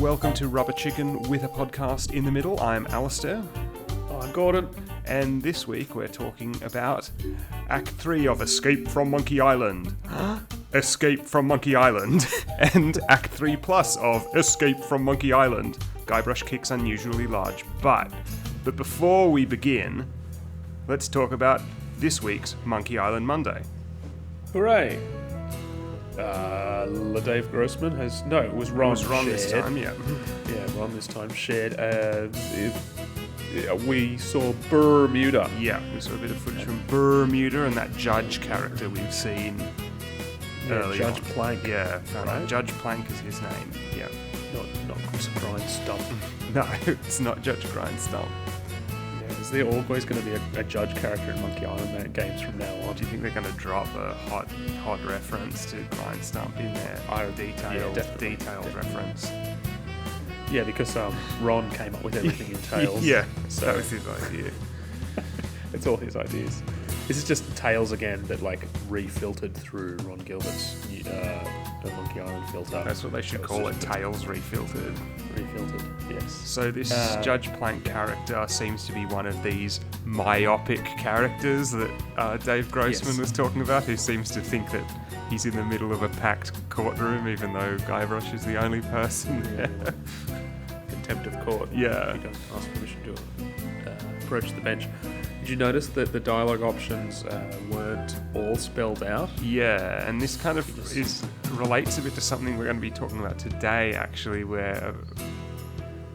welcome to Rubber Chicken with a podcast in the middle. I'm Alastair. I'm Gordon. And this week we're talking about Act 3 of Escape from Monkey Island. Escape from Monkey Island. And Act 3 Plus of Escape from Monkey Island. Guybrush kicks unusually large butt. But before we begin, let's talk about this week's Monkey Island Monday. Hooray! Dave Grossman has... No, it was Ron. It was Ron this time, yeah. Yeah, Ron this time shared... we saw Bermuda. Yeah, we saw a bit of footage from Bermuda and that judge character we've seen earlier. Judge on. Plank. Yeah, right? Judge Plank is his name. Yeah. Not Chris Grindstump. No, it's not Judge Grindstump. Yeah, is there always going to be a judge character in Monkey Island games from now on? Do you think they're going to drop a hot reference to Grindstump in there? Detailed reference. Yeah, because Ron came up with everything in Tails. Yeah, so that was his idea. It's all his ideas. This is just Tails again, but like refiltered through Ron Gilbert's Monkey Island filter. That's what they should call it, Tails refiltered. Refiltered, yes. So this Judge Plank character seems to be one of these myopic characters that Dave Grossman was talking about, who seems to think that he's in the middle of a packed courtroom, even though Guybrush is the only person there. Contempt of court. Yeah. He doesn't ask permission to approach the bench. Did you notice that the dialogue options weren't all spelled out? Yeah, and this kind of relates a bit to something we're going to be talking about today, actually, where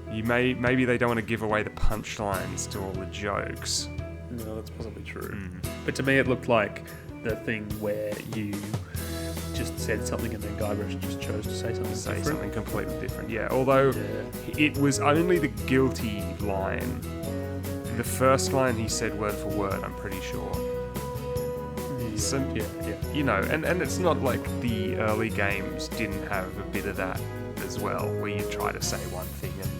maybe they don't want to give away the punchlines to all the jokes. No, that's possibly true. But to me, it looked like the thing where you just said something and then Guybrush just chose to say something completely different. Yeah, although it was only the guilty line. The first line he said word for word, I'm pretty sure. You know, and it's not like the early games didn't have a bit of that as well, where you try to say one thing and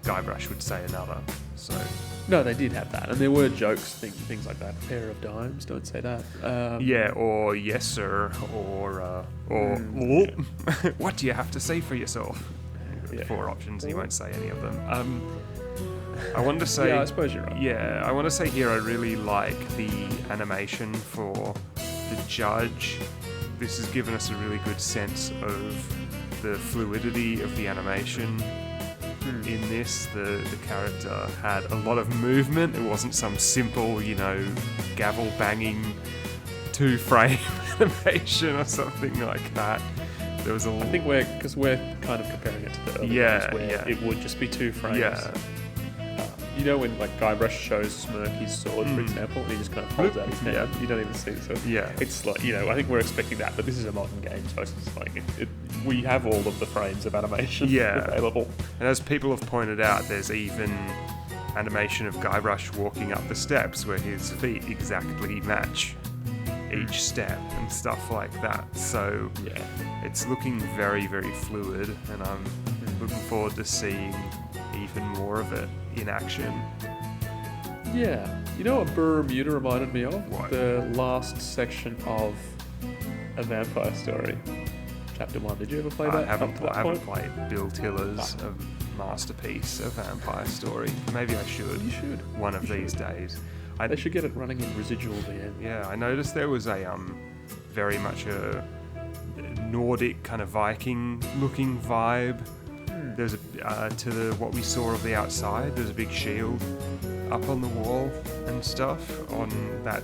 Guybrush would say another. So no, they did have that, and there were jokes, things like that. A pair of dimes, don't say that. Yeah, or yes sir, or what do you have to say for yourself? Yeah. 4 options, and you won't say any of them. I wanted to say... Yeah, I suppose you're right. Yeah, I want to say here I really like the animation for the judge. This has given us a really good sense of the fluidity of the animation in this. The character had a lot of movement. It wasn't some simple, gavel banging 2-frame animation or something like that. There was I think we're kind of comparing it to the other games where it would just be 2 frames. Yeah. When like Guybrush shows Smirk his sword, for example, and he just kind of holds out his hand. You don't even see the sword. Yeah. It's like, I think we're expecting that, but this is a modern game, so it's just like, we have all of the frames of animation available. And as people have pointed out, there's even animation of Guybrush walking up the steps where his feet exactly match each step and stuff like that. So it's looking very, very fluid, and I'm looking forward to seeing even more of it in action. Yeah. You know what Bermuda reminded me of? What? The last section of A Vampire Story. Chapter 1. Did you ever play that? I haven't played Bill Tiller's masterpiece, A Vampire Story. Maybe I should. You should. One of these days. They should get it running in residual VM. Yeah, I noticed there was a very much a Nordic kind of Viking-looking vibe. There's what we saw of the outside. There's a big shield up on the wall and stuff on that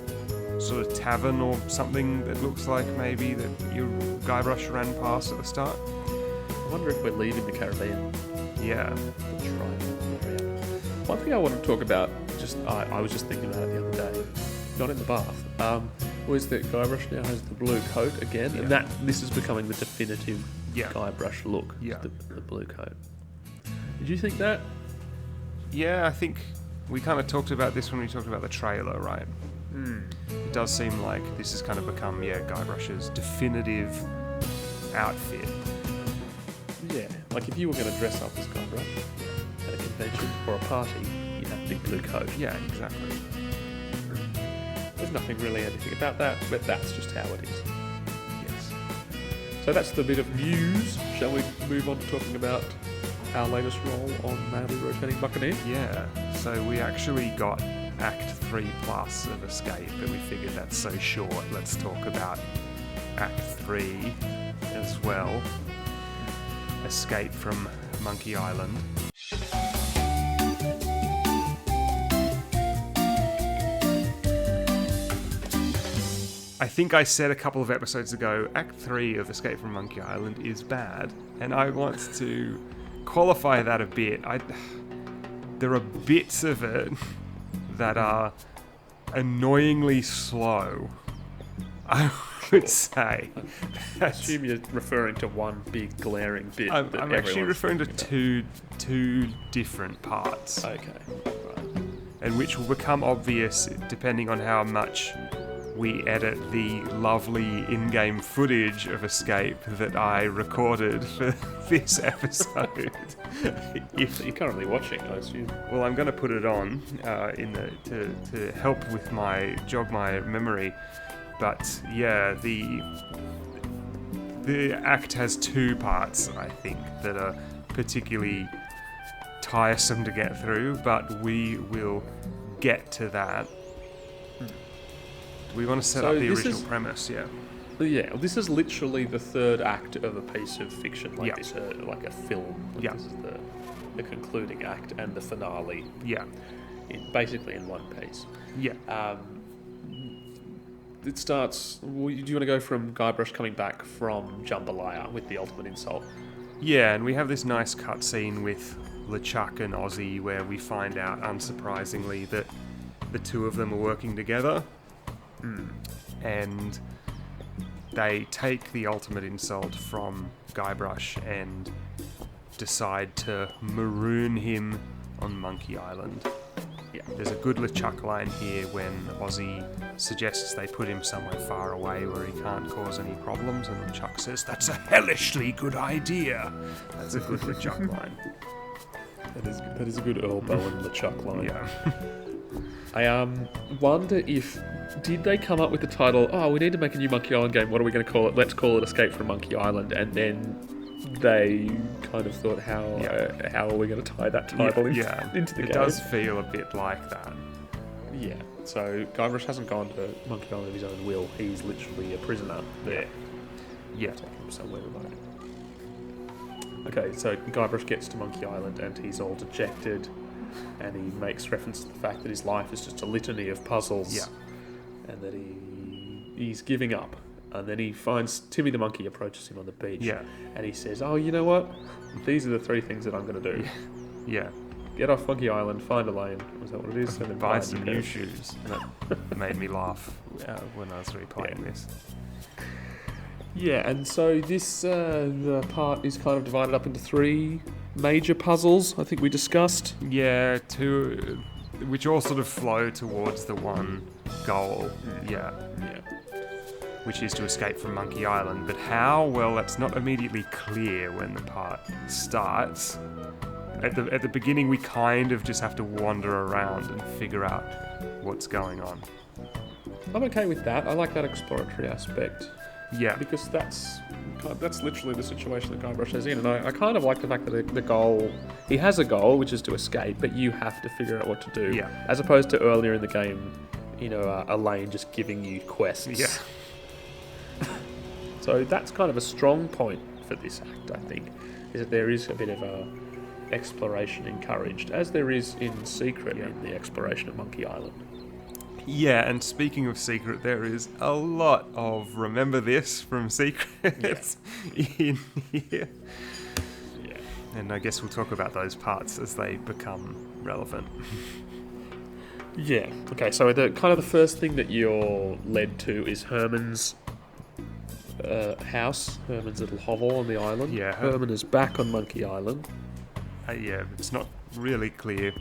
sort of tavern or something that looks like maybe that your Guybrush ran past at the start. I wonder if we're leaving the Caribbean. Yeah. The triangle area. One thing I want to talk about, I was just thinking about it the other day, not in the bath, was that Guybrush now has the blue coat again, and this is becoming the definitive Guybrush look, the blue coat. Did you think that? Yeah, I think we kind of talked about this when we talked about the trailer, right? It does seem like this has kind of become, Guybrush's definitive outfit. Yeah, like if you were going to dress up as Guybrush at a convention or a party, you'd have a big blue coat. Yeah, exactly. There's nothing really anything about that, but that's just how it is. Yes. So that's the bit of news. Shall we move on to talking about our latest role on Madly Rotating Buccaneer. Yeah, so we actually got Act 3 plus of Escape, but we figured that's so short, let's talk about Act 3 as well. Escape from Monkey Island. I think I said a couple of episodes ago, Act 3 of Escape from Monkey Island is bad, and I want to qualify that a bit. There are bits of it that are annoyingly slow, I would say. I assume you're referring to one big glaring bit. I'm actually referring to two different parts. Okay, right. And which will become obvious depending on how much we edit the lovely in-game footage of Escape that I recorded for this episode. If you're currently watching, I assume. Well, I'm going to put it on to help with jog my memory. But yeah, the act has two parts, I think, that are particularly tiresome to get through, but we will get to that. We want to set up the original premise, yeah. Yeah, this is literally the third act of a piece of fiction, like a film. Yeah. This is the concluding act and the finale. Yeah. Basically in one piece. Yeah. It starts... Do you want to go from Guybrush coming back from Jambalaya with the ultimate insult? Yeah, and we have this nice cutscene with LeChuck and Ozzy where we find out, unsurprisingly, that the two of them are working together. And they take the ultimate insult from Guybrush and decide to maroon him on Monkey Island. Yeah, there's a good LeChuck line here when Ozzy suggests they put him somewhere far away where he can't cause any problems, and LeChuck says, "That's a hellishly good idea." That's a good LeChuck line. That is a good Earl Bowen LeChuck line. Yeah. I wonder if... Did they come up with the title, we need to make a new Monkey Island game, what are we going to call it? Let's call it Escape from Monkey Island. And then they kind of thought, how are we going to tie that title into the game? It does feel a bit like that. Yeah. So Guybrush hasn't gone to Monkey Island of his own will. He's literally a prisoner there. Yeah. Take him somewhere remote. Okay, so Guybrush gets to Monkey Island and he's all dejected. And he makes reference to the fact that his life is just a litany of puzzles. Yeah. And that he's giving up. And then he finds Timmy the monkey approaches him on the beach. Yeah. And he says, you know what? These are the three things that I'm going to do. Yeah. Get off Monkey Island, find a lane. Was that what it is? And then buy some new shoes. That made me laugh when I was replaying this. Yeah, and so this the part is kind of divided up into three major puzzles, I think we discussed. Yeah, two, which all sort of flow towards the one goal. Yeah. Which is to escape from Monkey Island. But how? Well, that's not immediately clear when the part starts. At the beginning, we kind of just have to wander around and figure out what's going on. I'm okay with that. I like that exploratory aspect. Yeah. Because that's literally the situation that Guybrush is in. And I kind of like the fact that the goal... He has a goal, which is to escape, but you have to figure out what to do. Yeah. As opposed to earlier in the game, Elaine just giving you quests. Yeah. So that's kind of a strong point for this act, I think, is that there is a bit of a exploration encouraged, as there is in Secret in the exploration of Monkey Island. Yeah, and speaking of Secret, there is a lot of remember this from Secret in here. Yeah. And I guess we'll talk about those parts as they become relevant. Yeah. Okay, so the first thing that you're led to is Herman's house, Herman's little hovel on the island. Yeah. Herman is back on Monkey Island. It's not really clear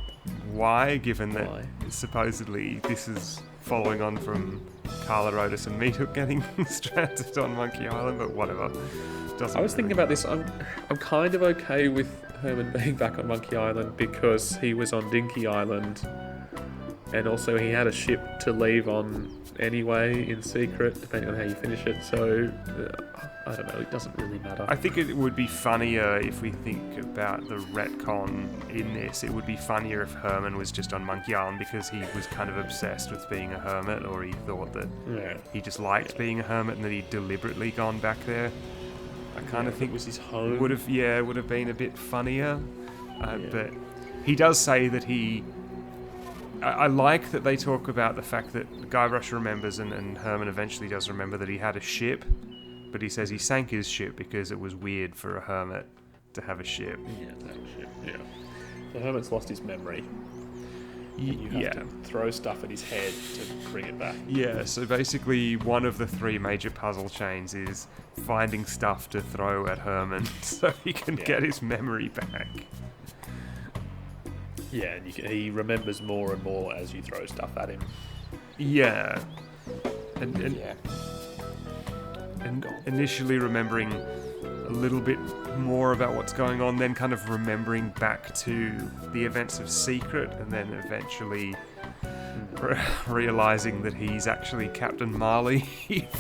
why, given that supposedly this is following on from Carla Rodas and Meat Hook getting stranded on Monkey Island, but whatever. I was thinking about this. I'm kind of okay with Herman being back on Monkey Island because he was on Dinky Island, and also he had a ship to leave on anyway in secret, depending on how you finish it. So I don't know. It doesn't really matter. I think it would be funnier if we think about the retcon in this. It would be funnier if Herman was just on Monkey Island because he was kind of obsessed with being a hermit, or he thought that he just liked being a hermit and that he'd deliberately gone back there. I kind of think it was his home. Would have been a bit funnier. But he does say that he... I like that they talk about the fact that Guybrush remembers and Herman eventually does remember that he had a ship, but he says he sank his ship because it was weird for a hermit to have a ship. Yeah. The hermit's lost his memory. You have to throw stuff at his head to bring it back. Yeah, so basically one of the 3 major puzzle chains is finding stuff to throw at Herman so he can get his memory back. Yeah, and he remembers more and more as you throw stuff at him. Yeah. And initially remembering a little bit more about what's going on, then kind of remembering back to the events of Secret, and then eventually realising that he's actually Captain Marley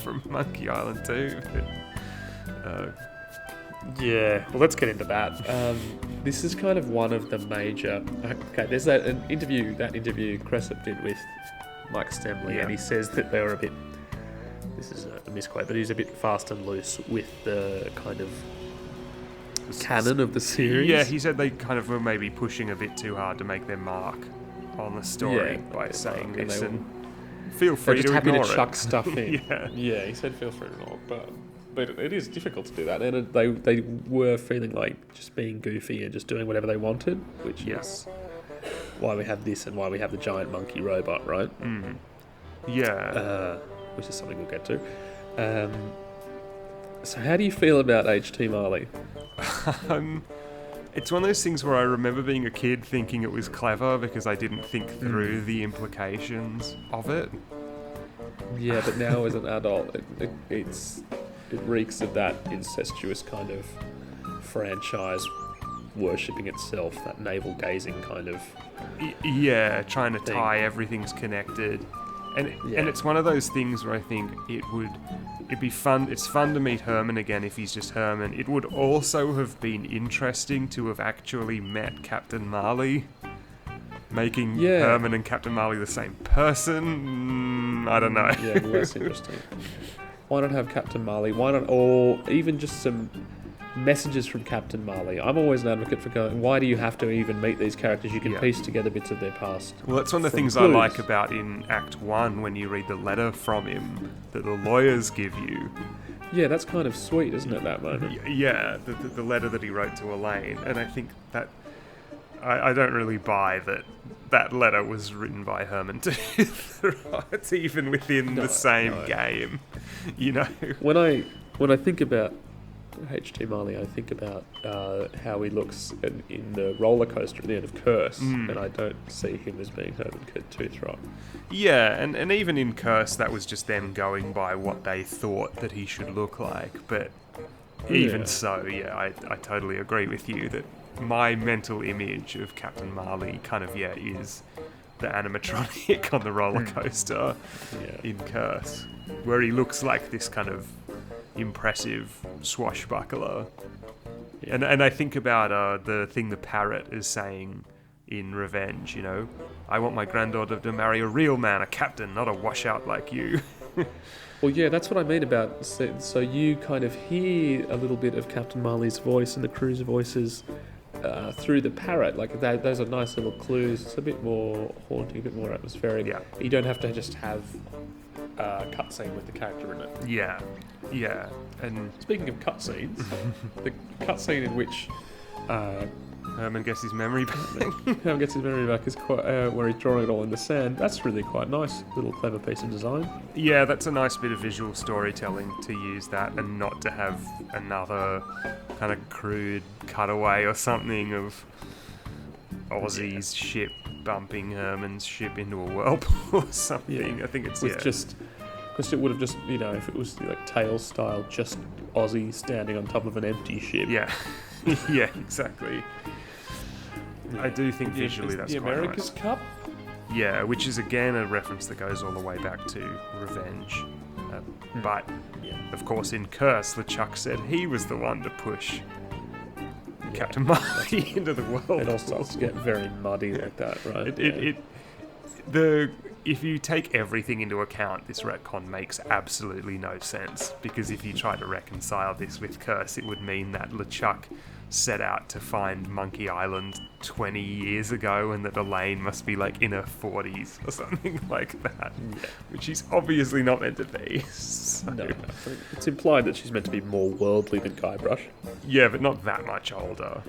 from Monkey Island 2. Yeah, well, let's get into that. This is kind of one of the major... Okay, there's that interview Cressup did with Mike Stemmle, and he says that they were a bit... This is a misquote, but he's a bit fast and loose with the kind of canon of the series. Yeah, he said they kind of were maybe pushing a bit too hard to make their mark on the story by saying this, and feel free to ignore it. They're just happy to chuck stuff in. Yeah, he said feel free to ignore it, but it is difficult to do that, and they were feeling like just being goofy and just doing whatever they wanted, which is why we have this and why we have the giant monkey robot, right? Yeah. Which is something we'll get to. So how do you feel about H.T. Marley? It's one of those things where I remember being a kid thinking it was clever because I didn't think through the implications of it. Yeah, but now as an adult, it reeks of that incestuous kind of franchise worshipping itself, that navel-gazing kind of... Yeah, trying to tie everything's connected. And it's one of those things where I think it'd be fun. It's fun to meet Herman again if he's just Herman. It would also have been interesting to have actually met Captain Marley, making Herman and Captain Marley the same person. I don't know. Yeah, less interesting. Why not have Captain Marley? Why not, or even just some messages from Captain Marley? I'm always an advocate for going, why do you have to even meet these characters? You can piece together bits of their past. Well, that's one of the things I like about in Act 1 when you read the letter from him that the lawyers give you. Yeah, that's kind of sweet, isn't it, that moment? Yeah, the letter that he wrote to Elaine. And I think that... I don't really buy that letter was written by Herman Tooth. It's even within the same game, you know? When I think about H.T. Marley, I think about how he looks in the roller coaster at the end of Curse, and I don't see him as being Herman Tooth, right? Yeah, and even in Curse, that was just them going by what they thought that he should look like. But even so, I totally agree with you that my mental image of Captain Marley kind of, is the animatronic on the roller coaster in Curse, where he looks like this kind of impressive swashbuckler. And I think about the thing the parrot is saying in Revenge, you know, I want my granddaughter to marry a real man, a captain, not a washout like you. Well, yeah, that's what I mean about... So you kind of hear a little bit of Captain Marley's voice and the crew's voices through the parrot. Like, those are nice little clues. It's a bit more haunting, a bit more atmospheric. Yeah. You don't have to just have a cutscene with the character in it. Yeah. And speaking of cutscenes, the cutscene in which... Herman gets his memory back. Is quite where he's drawing it all in the sand. That's really quite nice. Little clever piece of design. Yeah, that's a nice bit of visual storytelling to use that and not to have another kind of crude cutaway or something of Aussie's ship bumping Herman's ship into a whirlpool or something. Yeah. I think it's just because it would have just, you know, if it was like Tales style, just Aussie standing on top of an empty ship. Yeah. Yeah, exactly. I do think visually that's the quite America's nice. Cup. Yeah, which is again a reference that goes all the way back to Revenge. But, of course, in Curse, LeChuck said he was the one to push Captain Marley into the world. It all starts to get very muddy like that, right? If you take everything into account, this retcon makes absolutely no sense. Because if you try to reconcile this with Curse, it would mean that LeChuck set out to find Monkey Island 20 years ago and that Elaine must be like in her 40s or something like that. Yeah. Which she's obviously not meant to be. So. No. It's implied that she's meant to be more worldly than Guybrush. Yeah, but not that much older.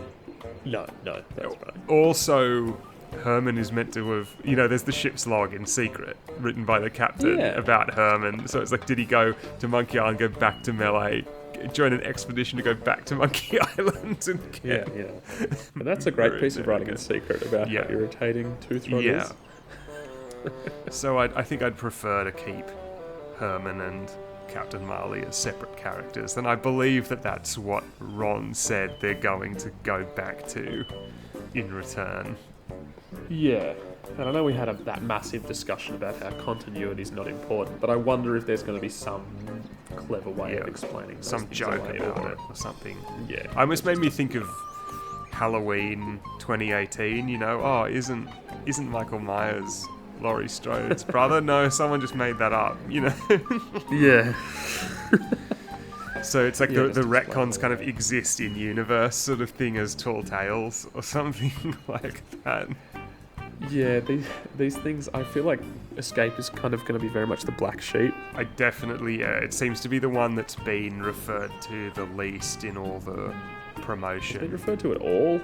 No, that's right. Also, Herman is meant to have... there's the ship's log in secret written by the captain about Herman. So it's like, did he go to Monkey Island, go back to Melee, join an expedition to go back to Monkey Island and get... Yeah. And that's a great piece of writing in secret about how irritating Toothrod is. So I think I'd prefer to keep Herman and Captain Marley as separate characters, and I believe that that's what Ron said they're going to go back to in return. Yeah. And I know we had that massive discussion about how continuity is not important, but I wonder if there's going to be some clever way of explaining some joke about it or something. Yeah. It almost made me think of Halloween 2018. Isn't Michael Myers Laurie Strode's brother? No, someone just made that up. Yeah. So it's like the retcons kind of exist in universe sort of thing as tall tales or something like that. Yeah, these things, I feel like Escape is kind of going to be very much the black sheep. I definitely, it seems to be the one that's been referred to the least in all the promotion. Has it been referred to at all?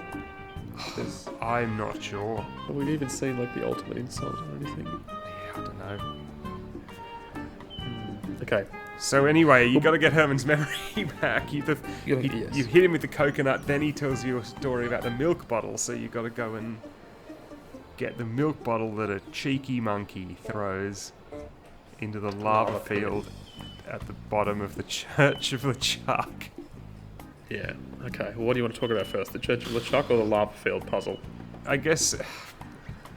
I'm not sure. Have we even seen like the ultimate insult or anything? Yeah, I don't know. Okay. So anyway, you got to get Herman's memory back. You hit him with the coconut, then he tells you a story about the milk bottle, so you got to go and get the milk bottle that a cheeky monkey throws into the lava field at the bottom of the Church of LeChuck. Yeah. Okay. Well, what do you want to talk about first? The Church of LeChuck or the lava field puzzle? I guess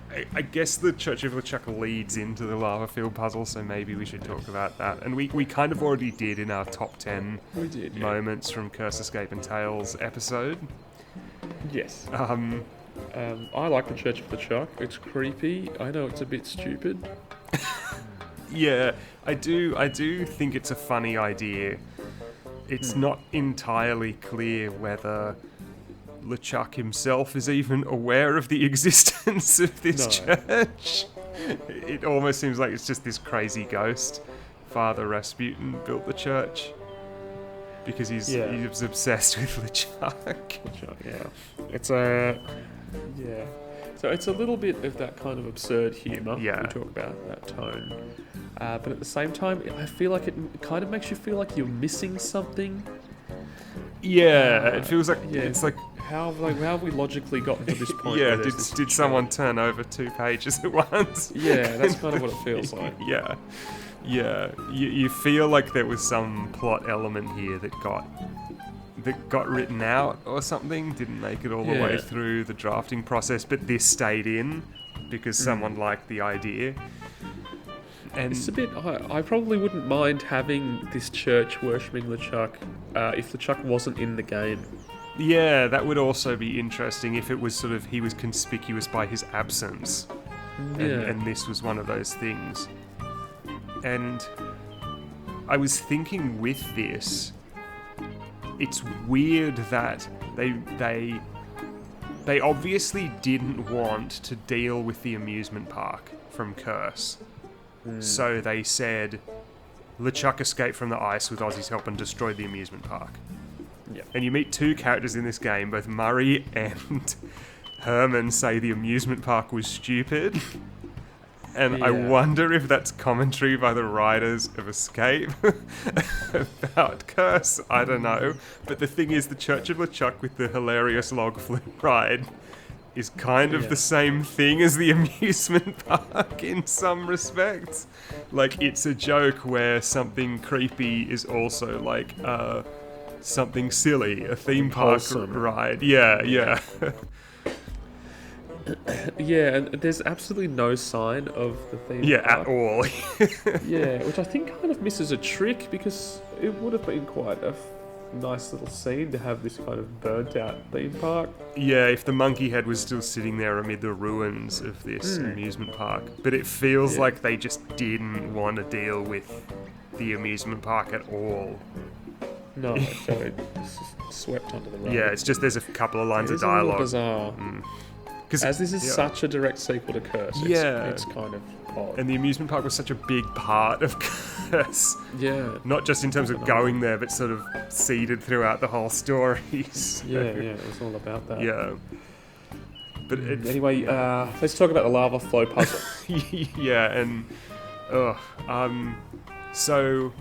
the Church of LeChuck leads into the lava field puzzle, so maybe we should talk about that. And we kind of already did in our top 10 moments from Curse, Escape and Tales episode. Yes. I like the Church of LeChuck. It's creepy. I know it's a bit stupid. Yeah, I do think it's a funny idea. It's not entirely clear whether LeChuck himself is even aware of the existence of this church. It almost seems like it's just this crazy ghost. Father Rasputin built the church because he's obsessed with LeChuck. So it's a little bit of that kind of absurd humour. Yeah. We talk about that tone. But at the same time, I feel like it kind of makes you feel like you're missing something. Yeah, it feels like it's like how have we logically gotten to this point? Yeah, did someone turn over 2 pages at once? Yeah, that's kind of what it feels like. Yeah. You feel like there was some plot element here that got written out or something, didn't make it all the way through the drafting process, but this stayed in because someone liked the idea. And it's a bit... I probably wouldn't mind having this church worshipping LeChuck if LeChuck wasn't in the game. Yeah, that would also be interesting if it was sort of he was conspicuous by his absence. And this was one of those things. And I was thinking with this, it's weird that they obviously didn't want to deal with the amusement park from Curse. So they said, LeChuck escaped from the ice with Ozzy's help and destroyed the amusement park. Yeah. And you meet 2 characters in this game, both Murray and Herman say the amusement park was stupid. And I wonder if that's commentary by the writers of Escape about Curse. I don't know. But the thing is, the Church of LeChuck with the hilarious log flume ride is kind of the same thing as the amusement park in some respects. Like, it's a joke where something creepy is also like something silly, a theme park ride. Yeah. Yeah, and there's absolutely no sign of the theme Yeah, park. at all. Yeah, which I think kind of misses a trick because it would have been quite a nice little scene to have this kind of burnt out theme park. Yeah, if the monkey head was still sitting there amid the ruins of this amusement park. But it feels Yeah. like they just didn't want to deal with the amusement park at all. No, so it's just swept under the rug. Yeah, it's just there's a couple of lines It of is a little dialogue. bizarre. 'Cause- As this is yeah. such a direct sequel to Curse, it's kind of odd. And the amusement park was such a big part of Curse. Yeah. Not just in terms of going there, but sort of seeded throughout the whole story. So, Yeah, it was all about that. yeah. But Anyway, let's talk about the lava flow puzzle. yeah, and so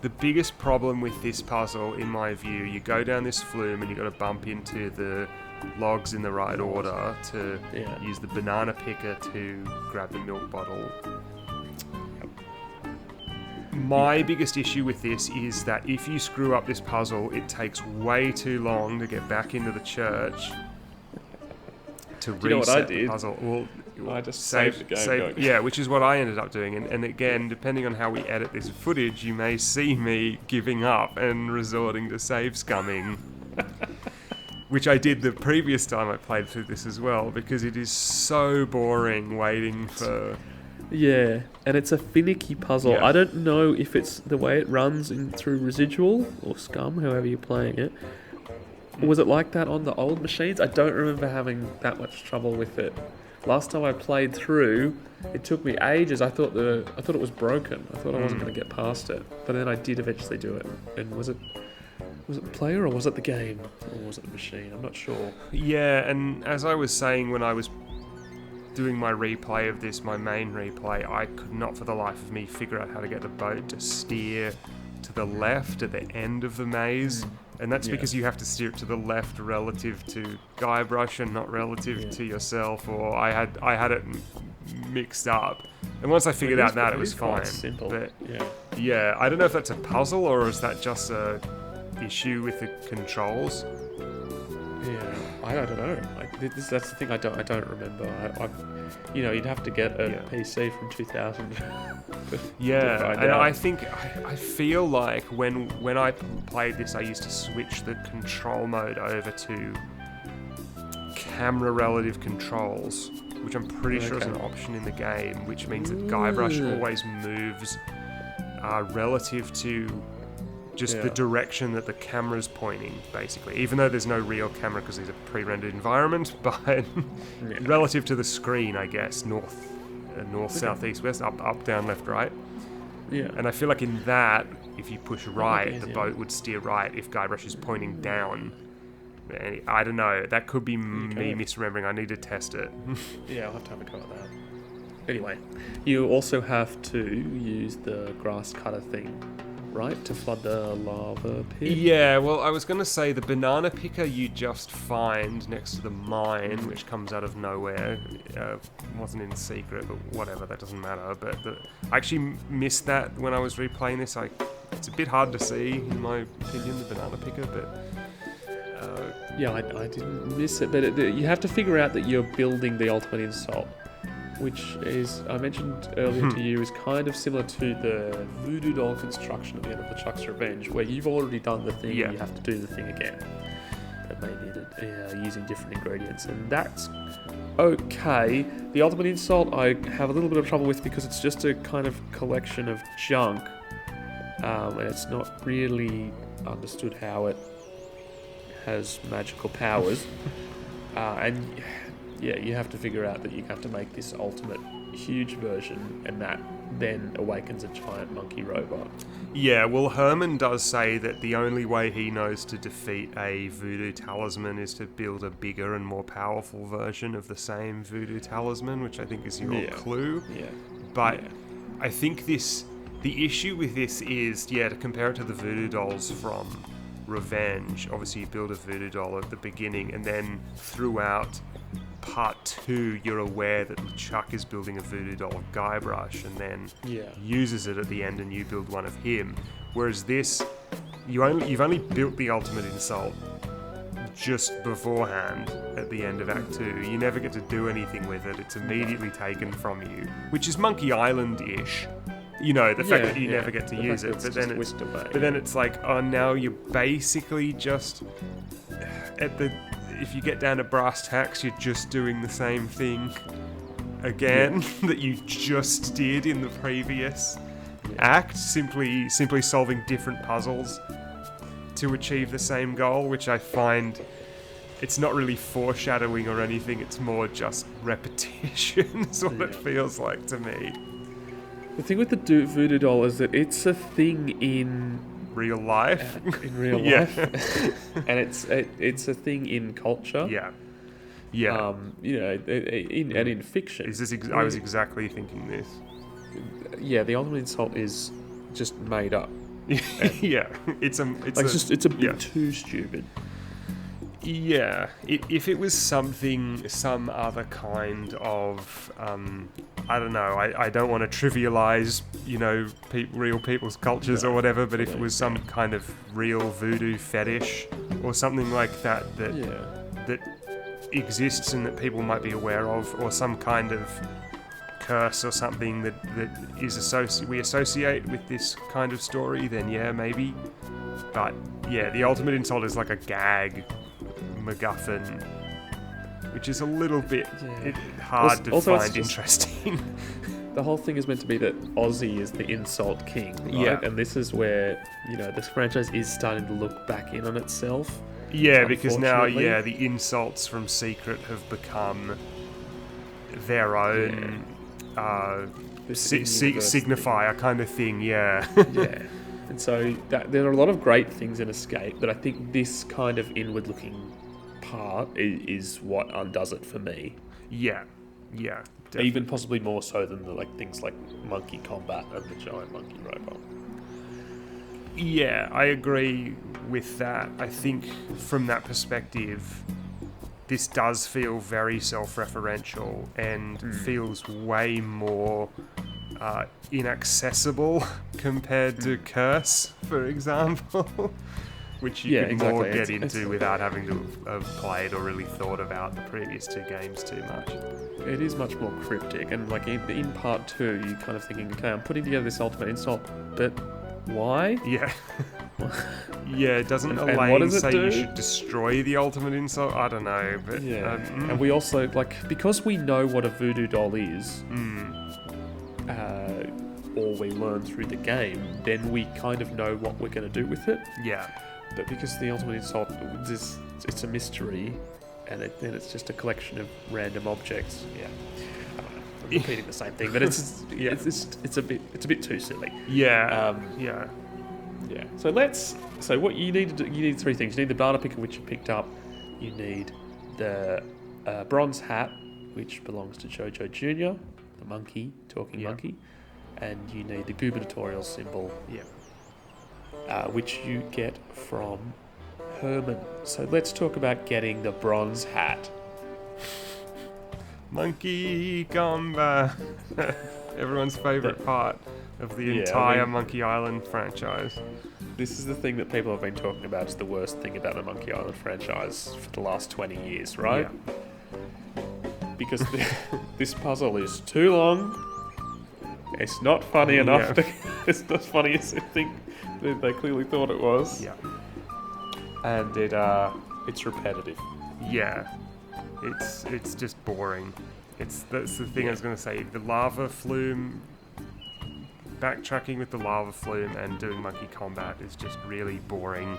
the biggest problem with this puzzle, in my view, you go down this flume and you got to bump into the logs in the right order to use the banana picker to grab the milk bottle. My biggest issue with this is that if you screw up this puzzle, it takes way too long to get back into the church to you know what I reset the did? puzzle. Well, I just saved the game going. yeah, which is what I ended up doing. And again, depending on how we edit this footage, you may see me giving up and resorting to save scumming. Which I did the previous time I played through this as well, because it is so boring waiting for... Yeah, and it's a finicky puzzle. Yeah. I don't know if it's the way it runs through residual or scum, however you're playing it. Or was it like that on the old machines? I don't remember having that much trouble with it. Last time I played through, it took me ages. I thought it was broken. I thought I wasn't going to get past it, but then I did eventually do it. And was it the player or was it the game or was it the machine? I'm not sure. Yeah, and as I was saying when I was doing my replay of this, my main replay, I could not for the life of me figure out how to get the boat to steer to the left at the end of the maze. And that's because you have to steer it to the left relative to Guybrush and not relative to yourself, or I had it mixed up. And once I figured out that, it was fine. Simple. But yeah, I don't know if that's a puzzle or is that just a issue with the controls. Yeah, I don't know. That's the thing. I don't remember. You'd have to get a PC from 2000. Yeah, and I think I feel like when I played this, I used to switch the control mode over to camera relative controls, which I'm pretty sure is an option in the game, which means that Guybrush always moves relative to just the direction that the camera's pointing, basically. Even though there's no real camera because there's a pre-rendered environment, but relative to the screen, I guess, north, south, east, west, up, down, left, right. Yeah. And I feel like in that, if you push right, the boat would steer right if Guybrush is pointing down. I don't know. That could be me misremembering. I need to test it. Yeah, I'll have to have a go at that. Anyway, you also have to use the grass cutter thing, right, to flood the lava pit? Yeah, well, I was going to say the banana picker you just find next to the mine, which comes out of nowhere. Wasn't in secret, but whatever, that doesn't matter. But I actually missed that when I was replaying this. It's a bit hard to see, in my opinion, the banana picker, but... Yeah, I didn't miss it, but you have to figure out that you're building the ultimate insult, which is, I mentioned earlier to you, is kind of similar to the voodoo doll construction at the end of the Chuck's Revenge, where you've already done the thing and you have to do the thing again. But maybe using different ingredients, and that's okay. The ultimate insult I have a little bit of trouble with because it's just a kind of collection of junk, and it's not really understood how it has magical powers, and you have to figure out that you have to make this ultimate huge version, and that then awakens a giant monkey robot. Yeah, well, Herman does say that the only way he knows to defeat a voodoo talisman is to build a bigger and more powerful version of the same voodoo talisman, which I think is your clue. Yeah. But I think the issue with this is, to compare it to the voodoo dolls from Revenge. Obviously, you build a voodoo doll at the beginning, and then throughout part 2, you're aware that Chuck is building a voodoo doll of Guybrush, and then uses it at the end, and you build one of him. Whereas this, you've only built the ultimate insult just beforehand at the end of Act 2. You never get to do anything with it. It's immediately taken from you, which is Monkey Island-ish. You know, the fact that you never get to use it, but then it's like, oh, now you're basically just if you get down to brass tacks, you're just doing the same thing again that you just did in the previous act, simply solving different puzzles to achieve the same goal, which I find it's not really foreshadowing or anything, it's more just repetition is what it feels like to me. The thing with the voodoo doll is that it's a thing in real life. And it's a thing in culture. In fiction. I was exactly thinking this. Yeah, the ultimate insult is just made up. It's a bit too stupid. Yeah, if it was some other kind of, I don't know, I don't want to trivialize, real people's cultures or whatever, but if it was some kind of real voodoo fetish or something like that exists and that people might be aware of, or some kind of curse or something that is we associate with this kind of story, then maybe. But the ultimate insult is like a gag MacGuffin, which is a little bit hard to find interesting. The whole thing is meant to be that Ozzy is the insult king, right? Yeah. And this is where, this franchise is starting to look back in on itself. Yeah, because now, the insults from Secret have become their own signifier kind of thing, yeah. And so there are a lot of great things in Escape, but I think this kind of inward-looking part is what undoes it for me. Yeah, definitely. Even possibly more so than things like Monkey Combat and the Giant Monkey Robot. Yeah, I agree with that. I think from that perspective, this does feel very self-referential and feels way more inaccessible compared to Curse, for example, which you could more get into without having to have played or really thought about the previous two games too much. It is much more cryptic, and in part 2, you're kind of thinking, okay, I'm putting together this ultimate insult, but why? Yeah. Doesn't Elaine say you should destroy the ultimate insult? I don't know, but... And we also, because we know what a voodoo doll is, or we learn through the game, then we kind of know what we're going to do with it. Yeah. But because the ultimate insult, it's a mystery, and then it's just a collection of random objects. Yeah. I'm repeating the same thing, but it's a bit too silly. Yeah. So what you need to do, you need 3 things. You need the banana picker, which you picked up. You need the bronze hat, which belongs to Jojo Jr., the monkey, talking monkey, and you need the gubernatorial symbol, which you get from Herman. So let's talk about getting the bronze hat. Monkey Combat. Everyone's favourite part of the entire Monkey Island franchise. This is the thing that people have been talking about. It's the worst thing about the Monkey Island franchise for the last 20 years, right? Yeah. Because this puzzle is too long. It's not funny enough. It's not funny as I think they clearly thought it was. Yeah. And it's repetitive. Yeah. It's just boring. That's the thing I was going to say. The lava flume, backtracking with the lava flume and doing Monkey Combat is just really boring.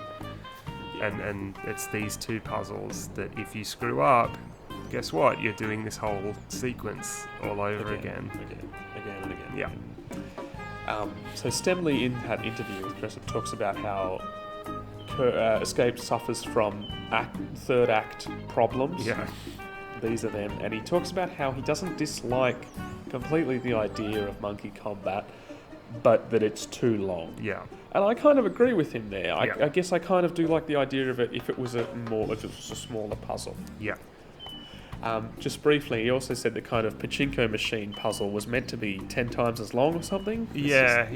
And it's these 2 puzzles that if you screw up, guess what? You're doing this whole sequence all over again. Again. Yeah. So Stemmle in that interview with Cressup talks about how Escape suffers from third act problems. Yeah. These are them. And he talks about how he doesn't dislike completely the idea of Monkey Combat, but that it's too long. Yeah. And I kind of agree with him there. I guess I kind of do like the idea of it if it was a smaller puzzle. Yeah. Just briefly, he also said the kind of pachinko machine puzzle was meant to be 10 times as long or something. He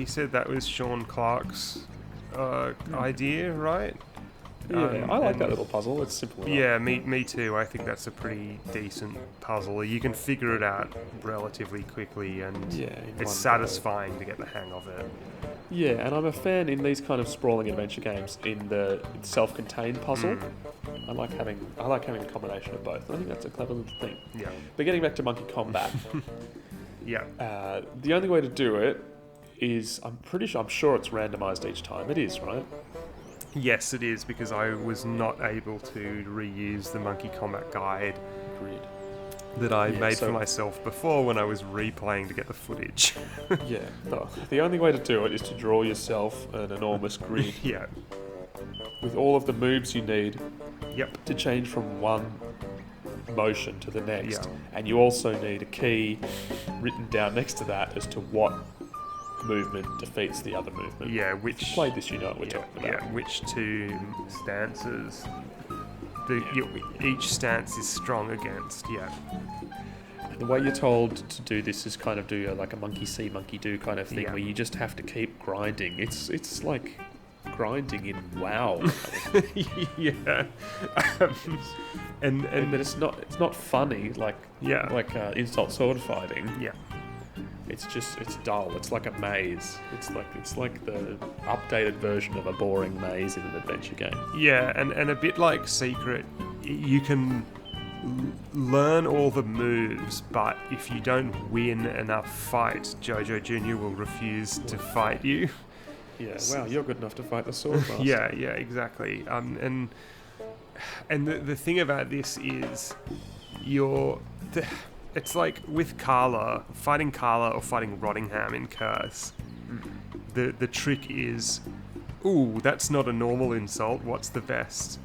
said that was Sean Clark's idea, right? I like that little puzzle. It's simple enough. Yeah, me too. I think that's a pretty decent puzzle. You can figure it out relatively quickly, and it's satisfying to get the hang of it. Yeah, and I'm a fan in these kind of sprawling adventure games in the self-contained puzzle. I like having a combination of both. I think that's a clever little thing. Yeah. But getting back to Monkey Combat, yeah. the only way to do it is I'm sure it's randomized each time. It is, right? Yes, it is, because I was not able to reuse the Monkey Combat guide that I made for myself before when I was replaying to get the footage. Yeah. The only way to do it is to draw yourself an enormous grid. Yeah. With all of the moves you need. Yep. To change from one motion to the next. Yeah. And you also need a key written down next to that as to what movement defeats the other movement. Yeah, which... If you played this, you know what we're talking about. Yeah, which two stances each stance is strong against, The way you're told to do this is kind of do like a monkey see, monkey do kind of thing, Yeah. where you just have to keep grinding. It's like grinding in WoW. Yeah. And but it's not funny like insult sword fighting. Yeah. It's dull. It's like a maze. It's like the updated version of a boring maze in an adventure game. Yeah, and a bit like Secret, you can learn all the moves, but if you don't win enough fights, Jojo Jr. will refuse to fight you. Yeah, wow, you're good enough to fight the sword master. Yeah, exactly. And the thing about this is it's like with Carla, fighting Carla or fighting Rottingham in Curse. The trick is, ooh, that's not a normal insult. What's the best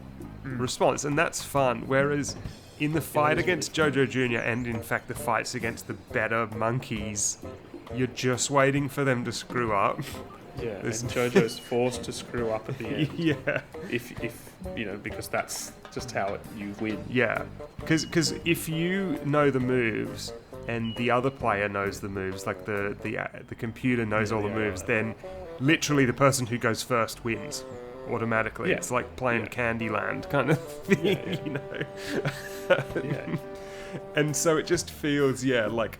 response? And that's fun. Whereas in the fight against Jojo Jr. and in fact the fights against the better monkeys, you're just waiting for them to screw up. Yeah, and Jojo's forced to screw up at the end. Yeah. If because that's just how you win. Yeah, because if you know the moves and the other player knows the moves, like the computer knows all the moves, then literally the person who goes first wins automatically. Yeah. It's like playing Candyland kind of thing, you know. Yeah. And so it just feels, like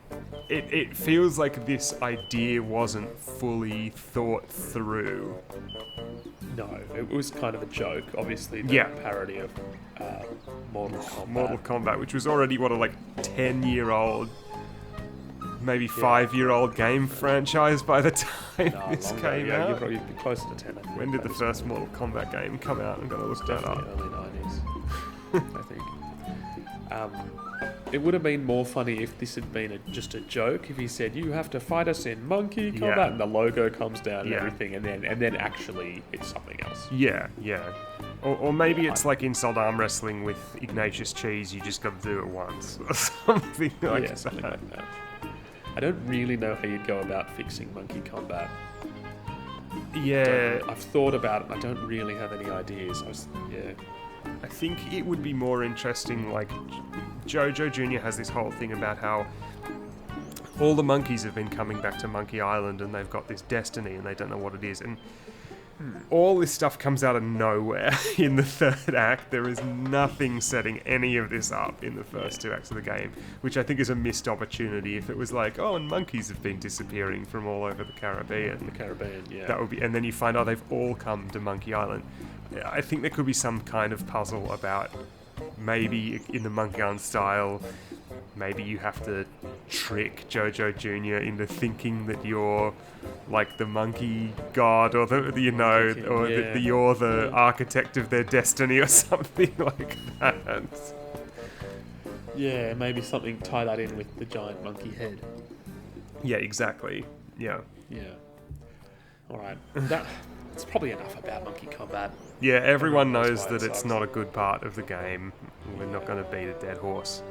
it feels like this idea wasn't fully thought through. No, it was kind of a joke. Obviously, the parody of Mortal Kombat. Mortal Kombat, which was already, 10-year-old, maybe 5-year-old game franchise by the time this came out. You'd probably be closer to 10. When did the first Mortal Kombat game come out? I'm going to look that up. Early 90s, I think. It would have been more funny if this had been just a joke. If he said, "You have to fight us in Monkey Combat," and the logo comes down and everything, and then actually it's something else. Yeah. Or maybe it's like insult arm wrestling with Ignatius Cheese. You just got to do it once, or something like that. Something like that. I don't really know how you'd go about fixing Monkey Combat. Yeah, I've thought about it. I don't really have any ideas. I think it would be more interesting, like, Jojo Jr. has this whole thing about how all the monkeys have been coming back to Monkey Island and they've got this destiny and they don't know what it is. And all this stuff comes out of nowhere in the third act. There is nothing setting any of this up in the first two acts of the game, which I think is a missed opportunity. If it was like, and monkeys have been disappearing from all over the Caribbean. That would be, and then you find out they've all come to Monkey Island. I think there could be some kind of puzzle about maybe in the Monkey Island style, maybe you have to trick Jojo Jr. into thinking that you're like the monkey god, or you're the architect of their destiny, or something like that. Yeah, maybe something, tie that in with the giant monkey head. Yeah, exactly. Yeah. All right. It's probably enough about Monkey Combat. Yeah, everyone knows that it's not a good part of the game. We're not going to beat a dead horse.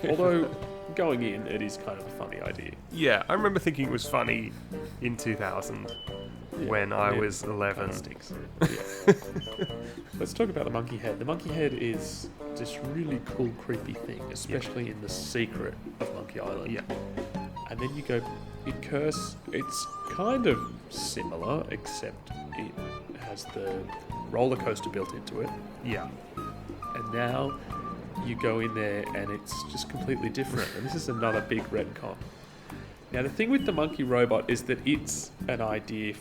Although, going in, it is kind of a funny idea. Yeah, I remember thinking it was funny in 2000 when I was 11. Let's talk about the monkey head. The monkey head is this really cool, creepy thing, especially in the secret of Monkey Island. Yeah. And then you go in Curse, it's kind of similar, except it has the roller coaster built into it. Yeah. And now you go in there and it's just completely different. And this is another big retcon. Now, the thing with the monkey robot is that it's an idea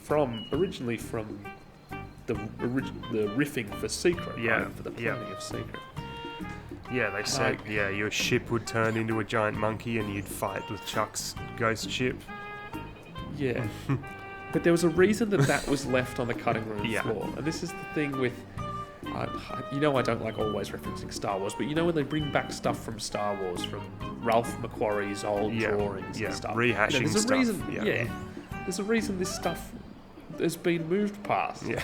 originally from the riffing for Secret, Yeah, right? For the planning of Secret. Yeah, they said, your ship would turn into a giant monkey and you'd fight with Chuck's ghost ship. Yeah. But there was a reason that was left on the cutting room Yeah. floor. And this is the thing with... I don't like always referencing Star Wars, but when they bring back stuff from Star Wars, from Ralph McQuarrie's old drawings and stuff. Rehashing there's a stuff. reason, there's a reason this stuff has been moved past. Yeah.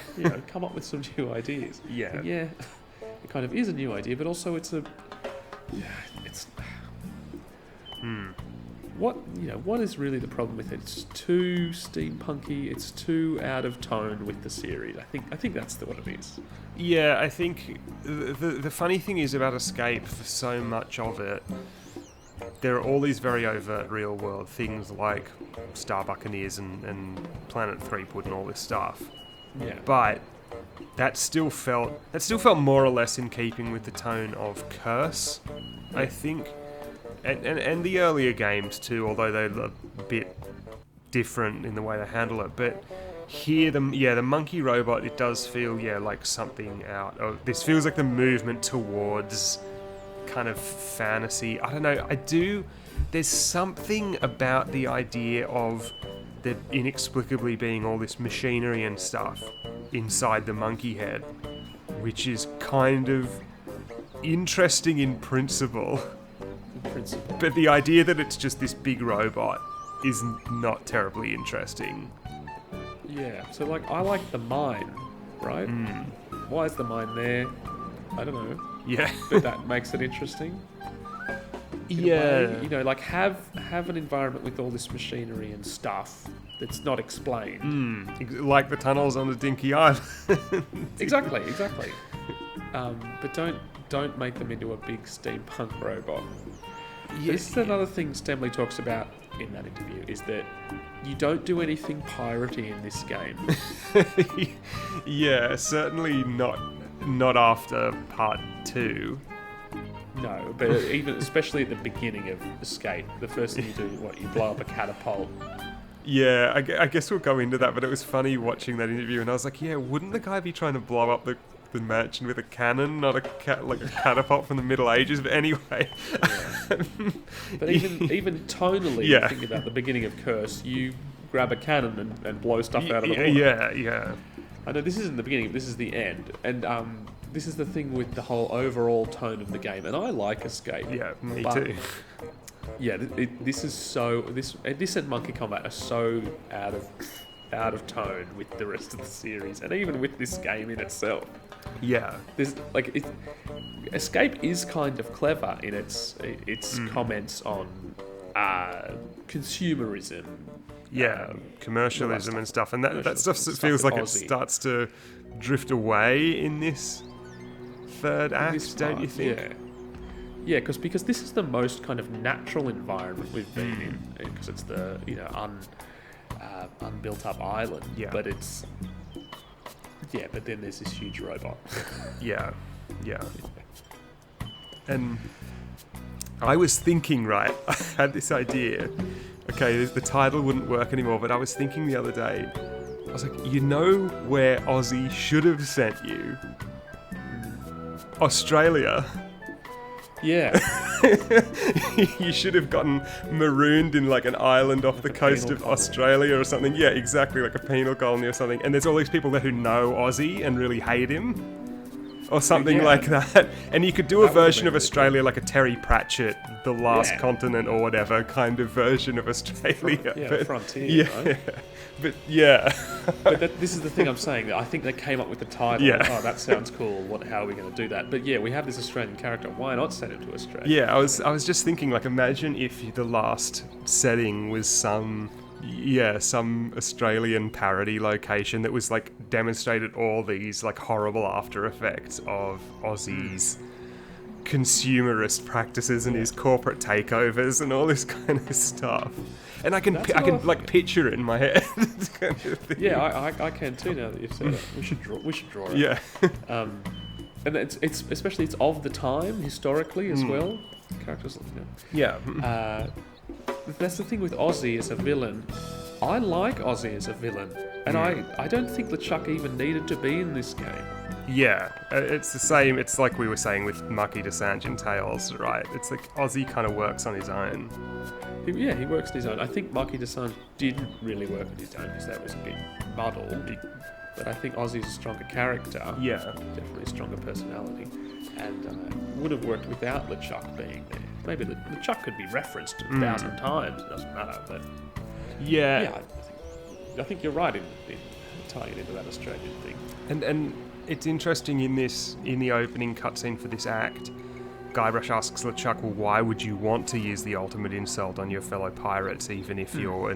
Come up with some new ideas. Yeah. And it kind of is a new idea, but also it's what is really the problem with it? It's too steampunky. It's too out of tone with the series. I think that's what it is. Yeah, I think the funny thing is about Escape, for so much of it, there are all these very overt real world things like Star Buccaneers and Planet Threepwood and all this stuff. Yeah. But that still felt more or less in keeping with the tone of Curse, I think. And the earlier games too, although they're a bit different in the way they handle it. But here, the monkey robot, it does feel like something out of this. Feels like the movement towards kind of fantasy. I don't know. There's something about the idea of there inexplicably being all this machinery and stuff inside the monkey head, which is kind of interesting in principle. But the idea that it's just this big robot is not terribly interesting. Yeah, so I like the mine, right? Why is the mine there? I don't know. Yeah. But that makes it interesting. Yeah. Have an environment with all this machinery and stuff that's not explained. Like the tunnels on the Dinky Island. Exactly. But don't make them into a big steampunk robot. This is another thing Stemmle talks about in that interview, is that you don't do anything piratey in this game. Yeah, certainly not after part 2. No, but especially at the beginning of Escape, the first thing you do, you blow up a catapult. Yeah, I guess we'll go into that, but it was funny watching that interview, and I was like, wouldn't the guy be trying to blow up the mansion with a cannon, not a catapult from the Middle Ages? But anyway. Yeah. But even tonally, think about the beginning of Curse, you grab a cannon and blow stuff out of the water. Yeah. I know this isn't the beginning, this is the end. And this is the thing with the whole overall tone of the game. And I like Escape. Yeah, me too. Yeah, this and Monkey Combat are so out of tone with the rest of the series, and even with this game in itself. Yeah, there's Escape is kind of clever in its comments on consumerism, commercialism and stuff, and that stuff feels like Aussie. It starts to drift away in this third act, don't you think? Yeah, because this is the most kind of natural environment we've been in, because it's the unbuilt up island. Yeah, but it's but then there's this huge robot. Yeah. And I was thinking, right, I had this idea. Okay, the title wouldn't work anymore, but I was thinking the other day, I was like, where Aussie should have sent you? Australia. Yeah. You should have gotten marooned in an island off the coast of Australia or something. Yeah, exactly, like a penal colony or something. And there's all these people there who know Aussie and really hate him. Or something like that. And you could do a version of Australia like a Terry Pratchett, The Last Continent or whatever kind of version of Australia. Frontier. Right? But but this is the thing I'm saying. I think they came up with the title. Yeah. Oh, that sounds cool. How are we going to do that? But we have this Australian character. Why not send him to Australia? Yeah, I was just thinking, imagine if the last setting was some Australian parody location that was demonstrated all these horrible after effects of Aussies consumerist practices and his corporate takeovers and all this kind of stuff. And I can picture it in my head. Kind of thing. Yeah, I can too now that you've said it. We should draw it. Yeah. And it's especially it's of the time historically as well. Characters, Yeah. That's the thing with Ozzy as a villain. I like Ozzy as a villain, and I don't think LeChuck even needed to be in this game. Yeah, it's the same. It's like we were saying with Marquis de Sange in Tales, right? It's like Ozzy kind of works on his own. He works on his own. I think Marquis de Sange didn't really work on his own because that was a bit muddled. But I think Ozzy's a stronger character. Yeah. Definitely a stronger personality. And would have worked without LeChuck being there. Maybe LeChuck could be referenced 1,000 times, it doesn't matter. But yeah, I think you're right in tying it into that Australian thing. And it's interesting in the opening cutscene for this act, Guybrush asks LeChuck, well, why would you want to use the ultimate insult on your fellow pirates, even if you're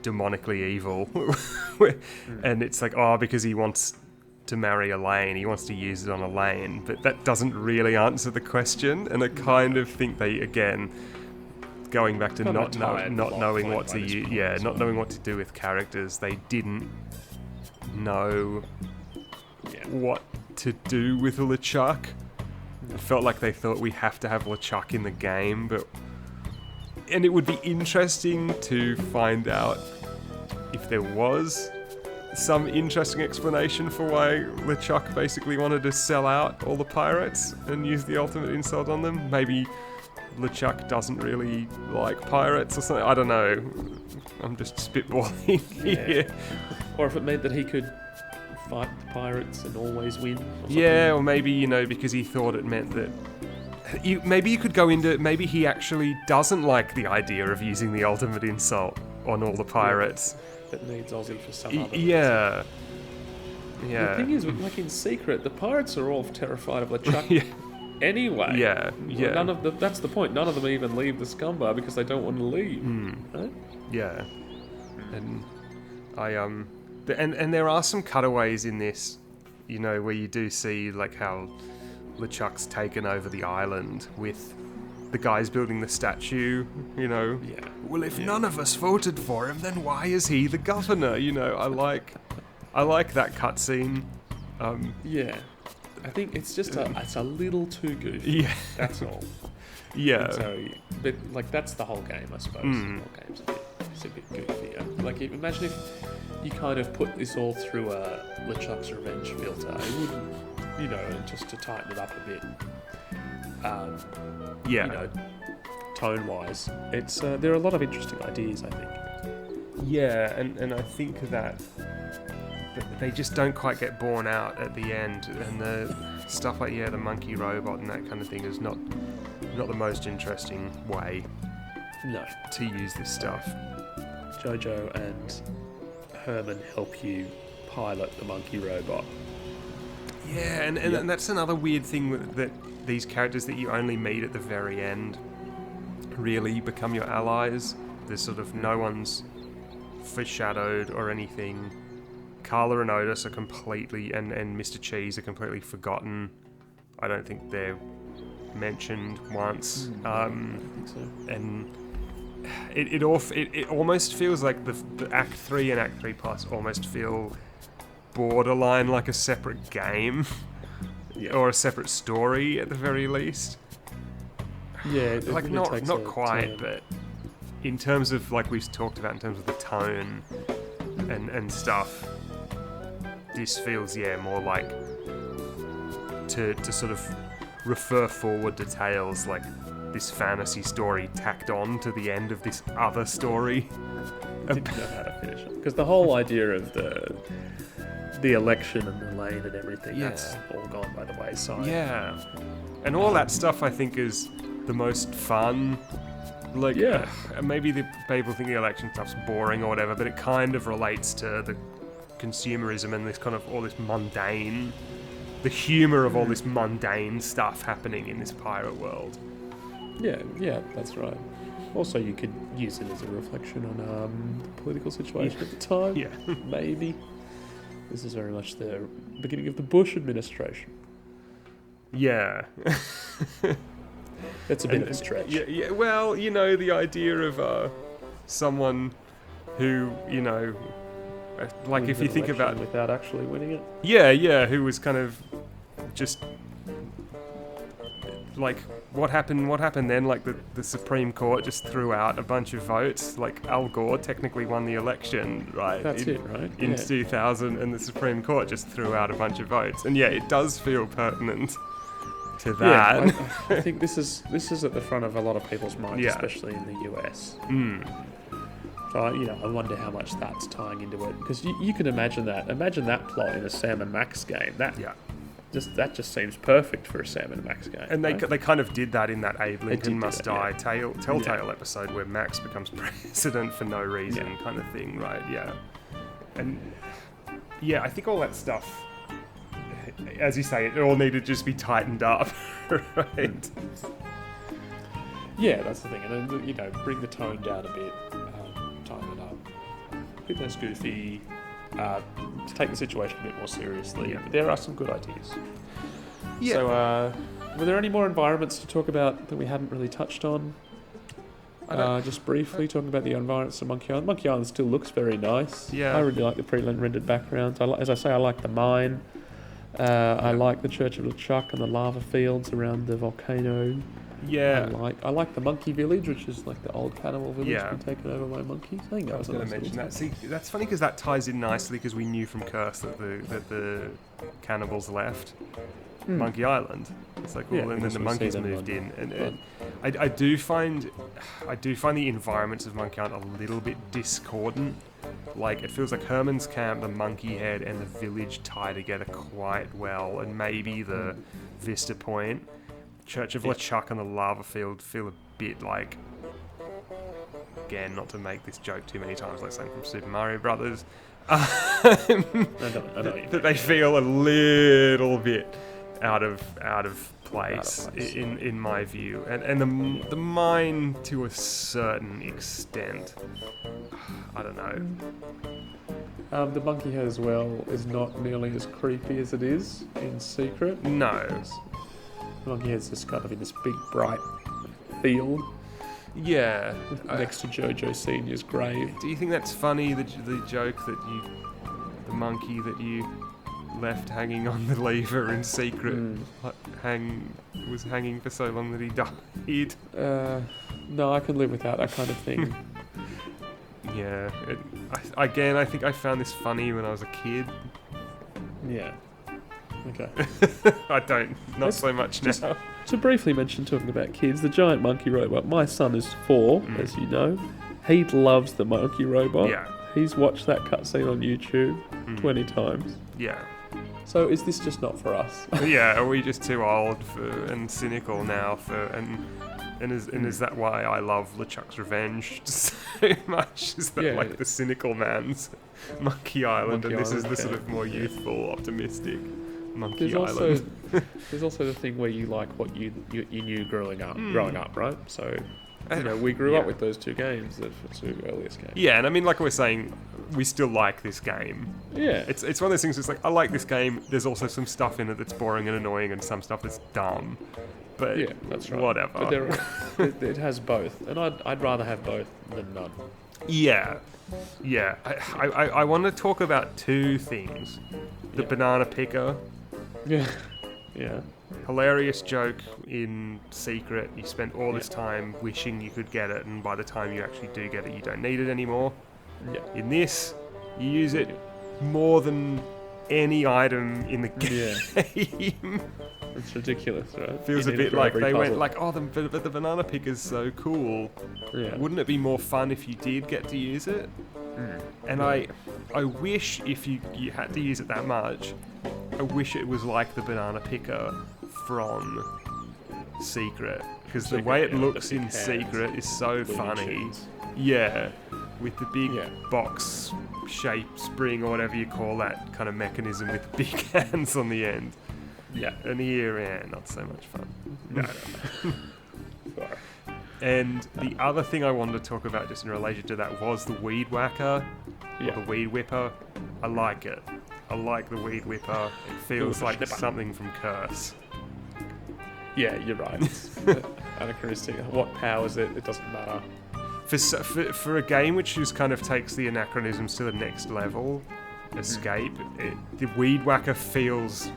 demonically evil? And it's like, because he wants to marry Elaine, he wants to use it on Elaine, but that doesn't really answer the question. And I kind of think they, again, going back to not knowing what to use, not knowing what to do with characters, they didn't know what to do with LeChuck. It felt like they thought we have to have LeChuck in the game, and it would be interesting to find out if there was some interesting explanation for why LeChuck basically wanted to sell out all the pirates and use the ultimate insult on them. Maybe LeChuck doesn't really like pirates or something. I don't know. I'm just spitballing here. Or if it meant that he could fight the pirates and always win. Or maybe, because he thought it meant that... Maybe you could go into... Maybe he actually doesn't like the idea of using the ultimate insult on all the pirates. That needs Ozzy for some other reason. Yeah. The thing is, like in secret, the pirates are all terrified of LeChuck anyway. Yeah. That's the point. None of them even leave the Scumbar because they don't want to leave. Right? Yeah. And And there are some cutaways in this, where you do see like how LeChuck's taken over the island with the guys building the statue, Yeah. Well, if none of us voted for him, then why is he the governor? I like that cutscene. I think it's just it's a little too goofy. Yeah. That's all. Yeah. So, but like that's the whole game, I suppose. The whole game's a bit goofy. Like imagine if you kind of put this all through a LeChuck's Revenge filter. It wouldn't, just to tighten it up a bit. Tone-wise, it's there are a lot of interesting ideas, I think. Yeah, and I think that they just don't quite get borne out at the end, and the stuff like the monkey robot and that kind of thing is not the most interesting way to use this stuff. Jojo and Herman help you pilot the monkey robot. Yeah, and that's another weird thing that these characters that you only meet at the very end really become your allies. There's sort of no one's foreshadowed or anything. Carla and Otis are completely, and Mr. Cheese are completely forgotten. I don't think they're mentioned once. I don't think so. And it almost feels like the Act 3 and Act 3 Plus almost feel borderline like a separate game. Or a separate story at the very least. Yeah, like not quite, but in terms of, like we've talked about, in terms of the tone and stuff, this feels more like to sort of refer forward to Tales, like this fantasy story tacked on to the end of this other story. I didn't know how to finish it because the whole idea of the election and the lane and everything, that's all gone by the wayside. Yeah. And all that stuff I think is the most fun. Like, maybe the people think the election stuff's boring or whatever, but it kind of relates to the consumerism and this kind of all this mundane, the humour of all this mundane stuff happening in this pirate world. Yeah, that's right. Also, you could use it as a reflection on the political situation at the time. Yeah. Maybe. This is very much the beginning of the Bush administration. Yeah. It's a bit of a stretch. Yeah. Well, the idea of someone who, like if you think about without actually winning it. Yeah, who was kind of just like what happened then, like the Supreme Court just threw out a bunch of votes, like Al Gore technically won the election, right? That's it, right? In 2000, and the Supreme Court just threw out a bunch of votes, and it does feel pertinent to that. Yeah, I think this is at the front of a lot of people's minds, especially in the US. So I wonder how much that's tying into it, because you can imagine that plot in a Sam and Max game. That just seems perfect for a Sam and Max game. And they kind of did that in that Abe Lincoln Must Die Telltale episode where Max becomes president for no reason, kind of thing, right? Yeah. And I think all that stuff, as you say, it all needed to just be tightened up, right? Yeah, that's the thing. And then, bring the tone down a bit, tighten it up. A bit less goofy, to take the situation a bit more seriously. Yeah. But there are some good ideas. Yeah. So, were there any more environments to talk about that we hadn't really touched on? Just briefly talking about the environments of Monkey Island. Monkey Island still looks very nice. Yeah. I really like the pre-rendered backgrounds. As I say, I like the mine. I like the Church of LeChuck and the lava fields around the volcano. Yeah. I like the monkey village, which is like the old cannibal village being taken over by monkeys. I think I was going to mention that. See, that's funny because that ties in nicely because we knew from Curse that the cannibals left Monkey Island. It's like, and then the monkeys moved in, and I do find the environments of Monkey Island a little bit discordant. Like, it feels like Herman's Camp, the Monkey Head, and the village tie together quite well, and maybe the Vista Point, Church of LeChuck, and the lava field feel a bit like, again, not to make this joke too many times, like something from Super Mario Brothers, that they feel a little bit out of place in my view, and the mine to a certain extent. I don't know. The monkey head as well is not nearly as creepy as it is in Secret. No. The monkey head's just kind of in this big bright field. Yeah. Next to Jojo Senior's grave. Do you think that's funny, the joke that the monkey that you left hanging on the lever in Secret was hanging for so long that he died? No, I can live without that kind of thing. Yeah. I think I found this funny when I was a kid. Yeah. Okay. I don't. Not so much now. To briefly mention, talking about kids, the giant monkey robot. My son is 4, as you know. He loves the monkey robot. Yeah. He's watched that cutscene on YouTube 20 times. Yeah. So is this just not for us? Yeah. Are we just too old and cynical now and is that why I love LeChuck's Revenge so much? Is that like the cynical man's Monkey Island, and this is the sort of more youthful, optimistic Monkey Island? There's also the thing where you like what you knew growing up, right? So we grew up with those 2 games, the 2 earliest games. Yeah, and I mean, like we were saying, we still like this game. Yeah. It's one of those things. It's like, I like this game. There's also some stuff in it that's boring and annoying, and some stuff that's dumb. But yeah, that's right. Whatever. But it has both, and I'd rather have both than none. Yeah. I want to talk about 2 things. The banana picker. Yeah. Yeah. Hilarious joke in Secret. You spent all this time wishing you could get it, and by the time you actually do get it, you don't need it anymore. Yeah. In this, you use it more than any item in the game. It's ridiculous, right? Feels a bit like they went like, but the banana picker's so cool. Yeah. Wouldn't it be more fun if you did get to use it? And I wish if you had to use it that much, I wish it was like the banana picker from Secret, because the way it looks in Secret is so funny. Yeah, with the big box shape spring or whatever you call that kind of mechanism with the big hands on the end. Yeah, and here, not so much fun. No. Sorry. And the other thing I wanted to talk about just in relation to that was the Weed Whacker, or the Weed Whipper. I like it. I like the Weed Whipper. It feels like something from Curse. Yeah, you're right. It's anachronistic. What powers it? It doesn't matter. For a game which just kind of takes the anachronisms to the next level, Escape, the Weed Whacker feels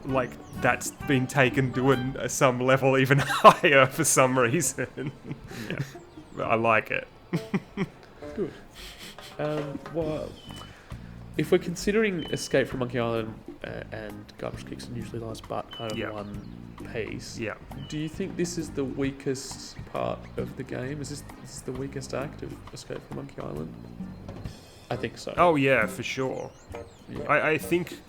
like that's been taken to some level even higher for some reason. Yeah. I like it. Good. Well, if we're considering Escape from Monkey Island and Garbage Kicks and Usually Lies But kind of one piece, do you think this is the weakest part of the game? Is this the weakest act of Escape from Monkey Island? I think so. Oh yeah, for sure. Yeah. I think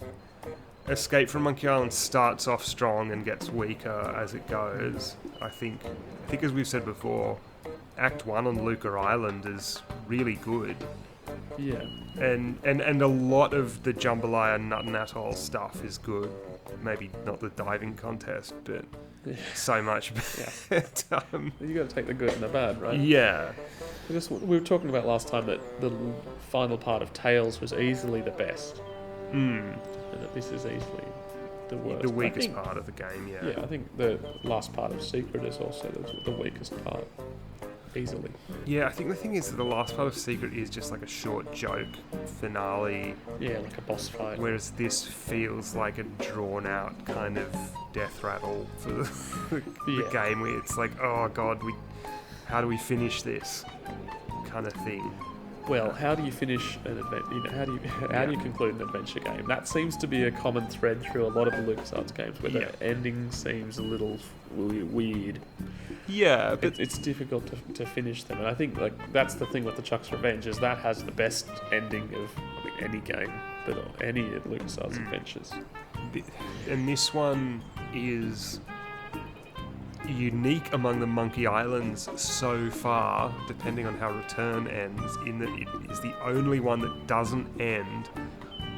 Escape from Monkey Island starts off strong and gets weaker as it goes. I think as we've said before, Act 1 on Luca Island is really good. Yeah. And a lot of the Jambalaya Nut and Atoll stuff is good. Maybe not the diving contest, but so much better. You got to take the good and the bad, right? Yeah. We were talking about last time that the final part of Tales was easily the best. And that this is easily the worst. The weakest part of the game, yeah. Yeah, I think the last part of Secret is also the weakest part. Easily. Yeah, I think the thing is that the last part of Secret is just like a short joke finale. Yeah, like a boss fight. Whereas this feels like a drawn out kind of death rattle for the game where it's like, oh god, how do we finish this kind of thing. Well, how do you finish an adventure? How do you conclude an adventure game? That seems to be a common thread through a lot of the LucasArts games, where the ending seems a little weird. Yeah, but it's difficult to finish them, and I think like that's the thing with the Chuck's Revenge is that has the best ending of any game, but any of LucasArts adventures. And this one is unique among the Monkey Islands so far, depending on how Return ends, in that it is the only one that doesn't end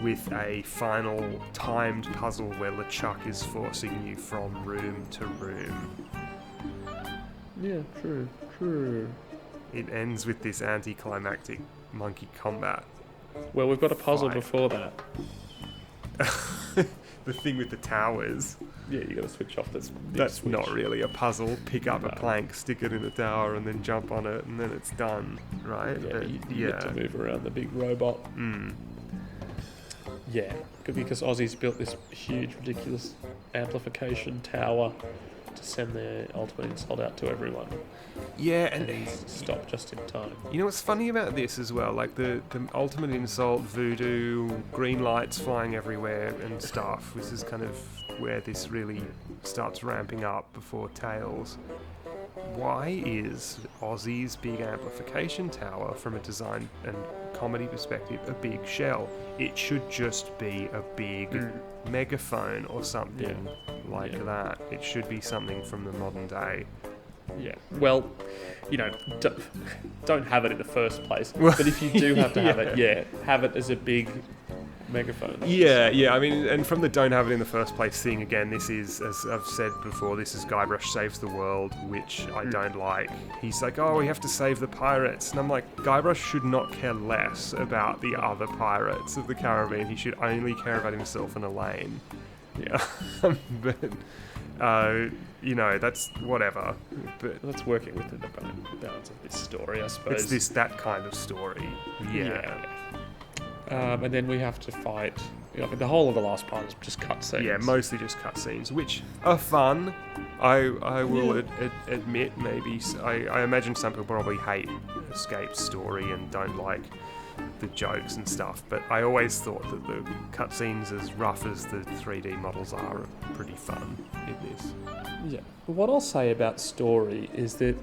with a final timed puzzle where LeChuck is forcing you from room to room. Yeah, true. It ends with this anticlimactic monkey combat. Well, we've got a puzzle fight. before that. The thing with the towers. Yeah, you got to switch off this. That's switch. not really a puzzle. Pick up a plank, stick it in a tower, and then jump on it, and then it's done, right? Yeah, you get to move around the big robot. Yeah, because Aussie's built this huge, ridiculous amplification tower to send their ultimate insult out to everyone. Yeah, and then stop just in time. You know what's funny about this as well? Like the ultimate insult, voodoo, green lights flying everywhere and stuff. This is kind of where this really starts ramping up before Tales. Why is Aussie's big amplification tower, from a design and comedy perspective, a big shell? It should just be a big megaphone or something like that. It should be something from the modern day. Yeah. Well, don't have it in the first place. But if you do have to have it, have it as a big megaphone. Yeah. I mean, and from the don't have it in the first place thing, again, this is, as I've said before, this is Guybrush Saves the World, which I don't like. He's like, oh, we have to save the pirates. And I'm like, Guybrush should not care less about the other pirates of the Caribbean. He should only care about himself and Elaine. Yeah. But, that's whatever. But that's working within the balance of this story, I suppose. It's that kind of story. Yeah. And then we have to fight. The whole of the last part is just cutscenes. Yeah, mostly just cutscenes, which are fun. I will admit, maybe. I imagine some people probably hate Escape's story and don't like the jokes and stuff, but I always thought that the cutscenes, as rough as the 3D models are pretty fun in this. Yeah. What I'll say about story is that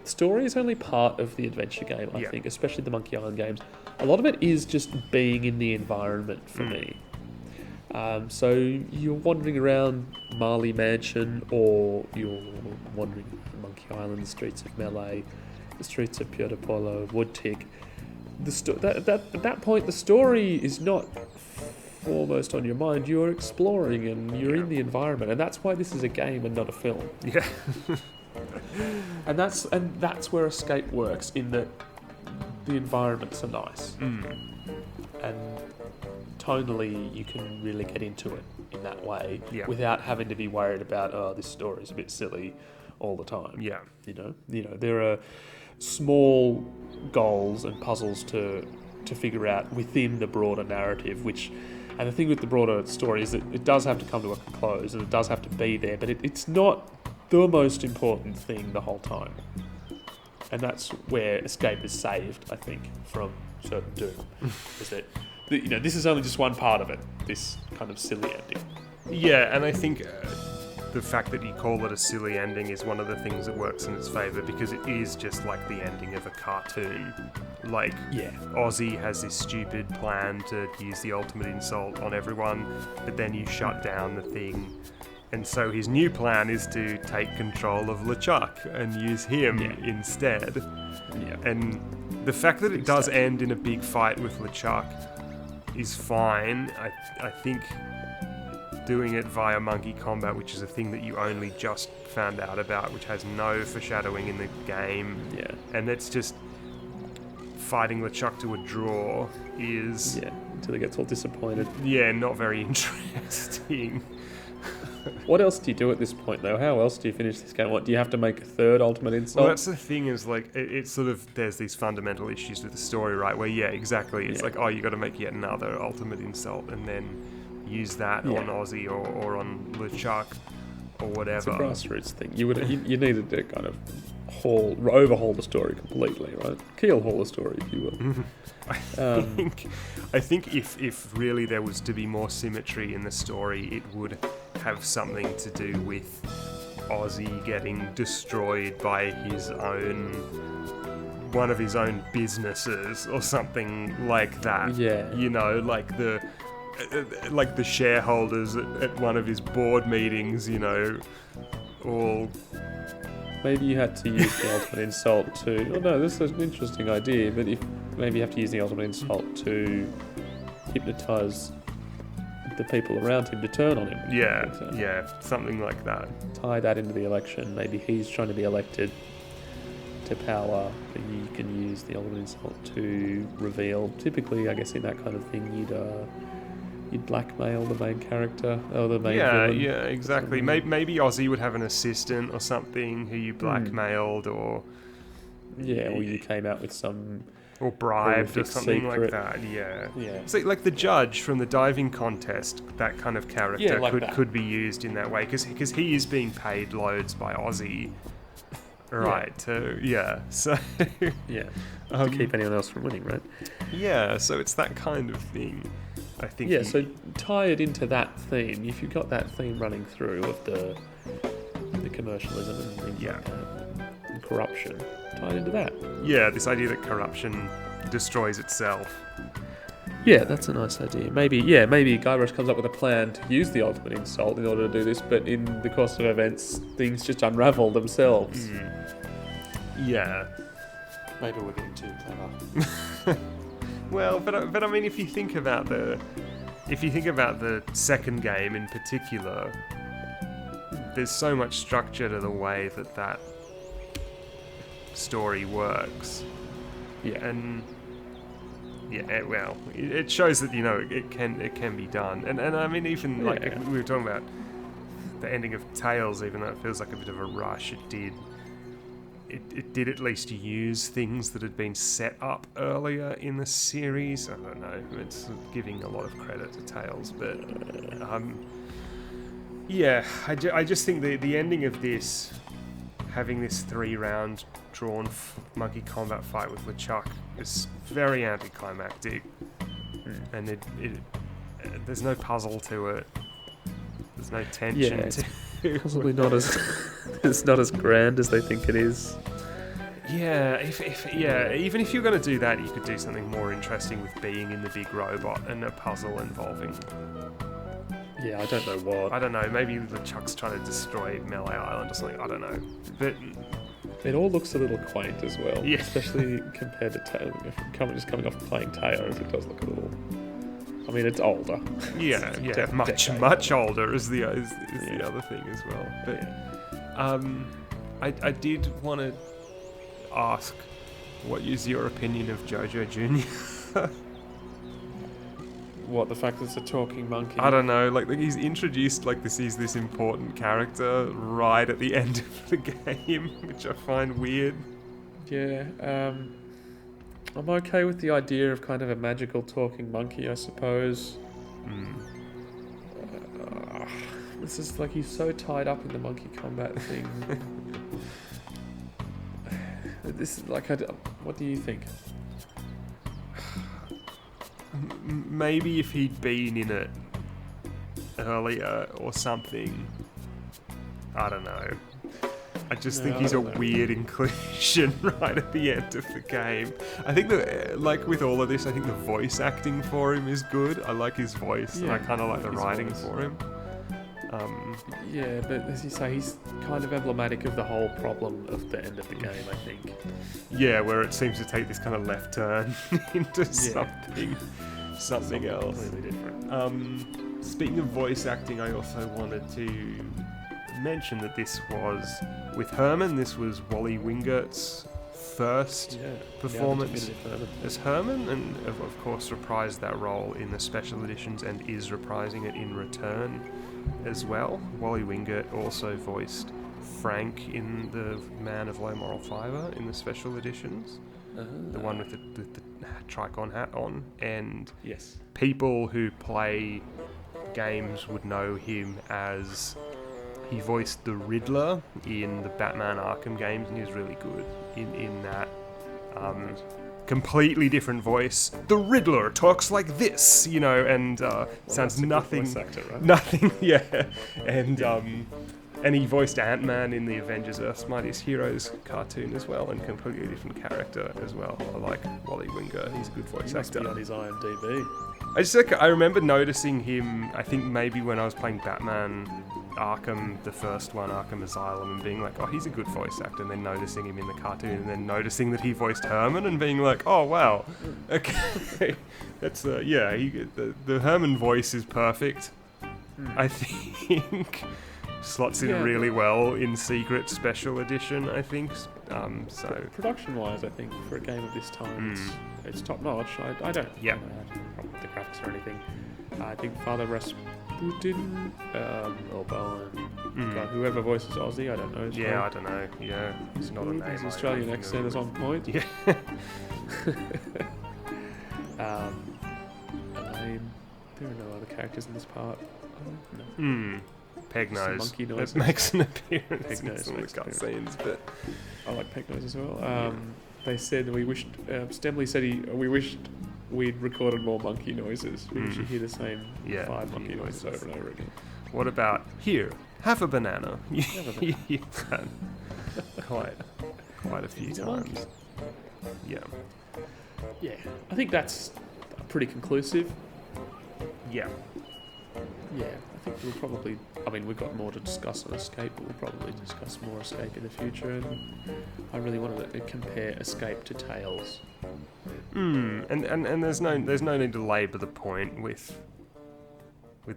story is only part of the adventure game, I think, especially the Monkey Island games. A lot of it is just being in the environment for me. So you're wandering around Marley Mansion, or you're wandering around Monkey Island, the streets of Melee, the streets of Puerto Polo, Woodtick. At that point, the story is not foremost on your mind. You're exploring and you're in the environment, and that's why this is a game and not a film. Yeah. and that's where Escape works, in that the environments are nice. And tonally you can really get into it in that way Yeah. without having to be worried about, oh, this story is a bit silly all the time. Yeah. You know, there are small goals and puzzles to figure out within the broader narrative, and the thing with the broader story is that it does have to come to a close and it does have to be there, but it's not the most important thing the whole time. And that's where escape is saved, I think, from certain doom. Is that, this is only just one part of it, this kind of silly ending. Yeah, and I think the fact that you call it a silly ending is one of the things that works in its favour, because it is just like the ending of a cartoon. Like, Ozzy has this stupid plan to use the ultimate insult on everyone, but then you shut down the thing. And so his new plan is to take control of LeChuck and use him instead. Yeah. And the fact that it does end in a big fight with LeChuck is fine. I think doing it via monkey combat, which is a thing that you only just found out about, which has no foreshadowing in the game, and it's just fighting LeChuck to a draw is... Yeah, until he gets all disappointed. Yeah, not very interesting. What else do you do at this point, though? How else do you finish this game? What, do you have to make a third ultimate insult? Well, that's the thing, is like, it's sort of, there's these fundamental issues with the story, right? Where, exactly, it's like, you got to make yet another ultimate insult and then use that on Ozzy or on LeChuck or whatever. It's a grassroots thing. You needed to kind of overhaul the story completely, right? Keelhaul the story, if you will. I think if really there was to be more symmetry in the story, it would have something to do with Ozzy getting destroyed by one of his own businesses or something like that. Yeah. Like the shareholders at one of his board meetings, all... Maybe you had to use the ultimate insult to... Oh no, this is an interesting idea, but maybe you have to use the ultimate insult to hypnotise the people around him to turn on him. Yeah, something like that. Tie that into the election. Maybe he's trying to be elected to power, but you can use the ultimate insult to reveal... Typically, I guess in that kind of thing, you'd blackmail the main character or the main villain. Yeah, exactly. Maybe Ozzy would have an assistant or something who you blackmailed or you came out with some or bribed or something secret. like that. Yeah. So like the judge from the diving contest, that kind of character could be used in that way because he is being paid loads by Ozzy. Right. So to keep anyone else from winning, right? Yeah. So it's that kind of thing. I think. Yeah, so tie it into that theme. If you've got that theme running through of the commercialism and things like that, and corruption, tie it into that. Yeah, this idea that corruption destroys itself. Yeah, that's a nice idea. Maybe Guybrush comes up with a plan to use the ultimate insult in order to do this, but in the course of events, things just unravel themselves. Yeah. Maybe we're getting too clever. Well, but I mean, if you think about the second game in particular, there's so much structure to the way that story works. Yeah, and it shows that it can be done. And I mean, even we were talking about the ending of Tales, even though it feels like a bit of a rush, it did at least use things that had been set up earlier in the series. I don't know, it's giving a lot of credit to Tales, but I just think the ending of this, having this 3-round drawn monkey combat fight with LeChuck, is very anticlimactic, and there's no puzzle to it. There's no tension to it. Possibly not as it's not as grand as they think it is. Yeah, even if you're going to do that, you could do something more interesting with being in the big robot and a puzzle involving... Yeah, I don't know what. I don't know, maybe LeChuck's trying to destroy Melee Island or something, I don't know. But it all looks a little quaint as well, yeah. Especially compared to just coming off playing Tales, it does look a little... I mean, it's older. Yeah, much older is the other thing as well. But I did want to ask, what is your opinion of JoJo Jr.? What, the fact that it's a talking monkey? I don't know, like he's introduced like he's this important character right at the end of the game, which I find weird. Yeah, I'm okay with the idea of kind of a magical talking monkey, I suppose. This is like, he's so tied up in the monkey combat thing. This is like, what do you think? Maybe if he'd been in it earlier or something. I don't know. I just think he's a weird inclusion right at the end of the game. I think that, like with all of this, I think the voice acting for him is good. I like his voice, and I kind of like the writing for him. Yeah, but as you say, he's kind of emblematic of the whole problem of the end of the game, I think. Yeah, where it seems to take this kind of left turn into something else. Completely different. Speaking of voice acting, I also wanted to mention that this was, with Herman, this was Wally Wingert's first performance as Herman, and of course reprised that role in the special editions and is reprising it in Return as well. Wally Wingert also voiced Frank in the Man of Low Moral Fibre in the special editions, the one with the Tricon hat on, and people who play games would know him as he voiced the Riddler in the Batman Arkham games, and he's really good in that. Completely different voice. The Riddler talks like this, you know, and sounds nothing. Voice actor, right? Nothing, yeah. And he voiced Ant-Man in the Avengers Earth's Mightiest Heroes cartoon as well, and completely different character as well. I like Wally Wingert. He's a good voice actor. He must be on his IMDb. I remember noticing him, I think maybe when I was playing Batman Arkham, the first one, Arkham Asylum, and being like, oh, he's a good voice actor, and then noticing him in the cartoon, and then noticing that he voiced Herman, and being like, oh, wow, okay. That's, the Herman voice is perfect, I think. Slots in really well in Secret Special Edition, I think. So production-wise, I think for a game of this time, it's top-notch. I don't have a problem with the graphics or anything. I think Father Rasputin or Bowen, God, whoever voices Ozzy, I don't know. I don't know. Yeah, it's not a name. His Australian accent is on point. Yeah. Elaine. There are no other characters in this part. Peg Nose. Monkey noises. That makes an appearance Peg in Nose some of the makes an cutscenes, but I like Peg Nose as well. They said we wished. Stemmle said we wished we'd recorded more monkey noises. We should hear the same 5 monkey noises over and over again. What about here? Have a banana. Quite a few times. Yeah. Yeah, I think that's pretty conclusive. Yeah. Yeah, I think we'll probably... I mean, we've got more to discuss on Escape, but we'll probably discuss more Escape in the future. And I really wanted to compare Escape to Tales. And there's no need to labour the point with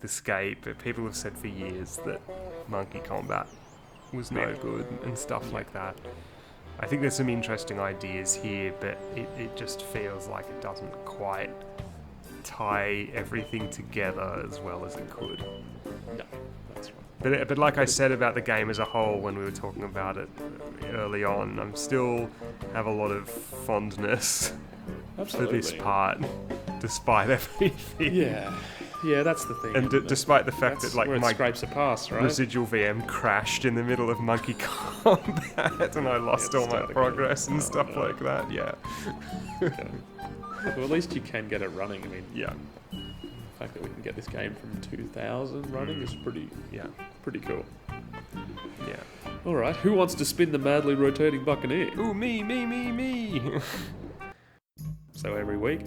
Escape. People have said for years that monkey combat was no good and stuff like that. I think there's some interesting ideas here, but it just feels like it doesn't quite tie everything together as well as it could. No, that's right. But like I said about the game as a whole when we were talking about it early on, I'm still have a lot of fondness for this part, despite everything. Yeah, that's the thing. And despite the fact that like where it my scrapes a pass, right? residual VM crashed in the middle of monkey combat and I lost all my progress and stuff like that. Yeah. Well, at least you can get it running. I mean, Yeah. the fact that we can get this game from 2000 running is pretty cool. Yeah. All right, who wants to spin the madly rotating buccaneer? Ooh, me. So every week,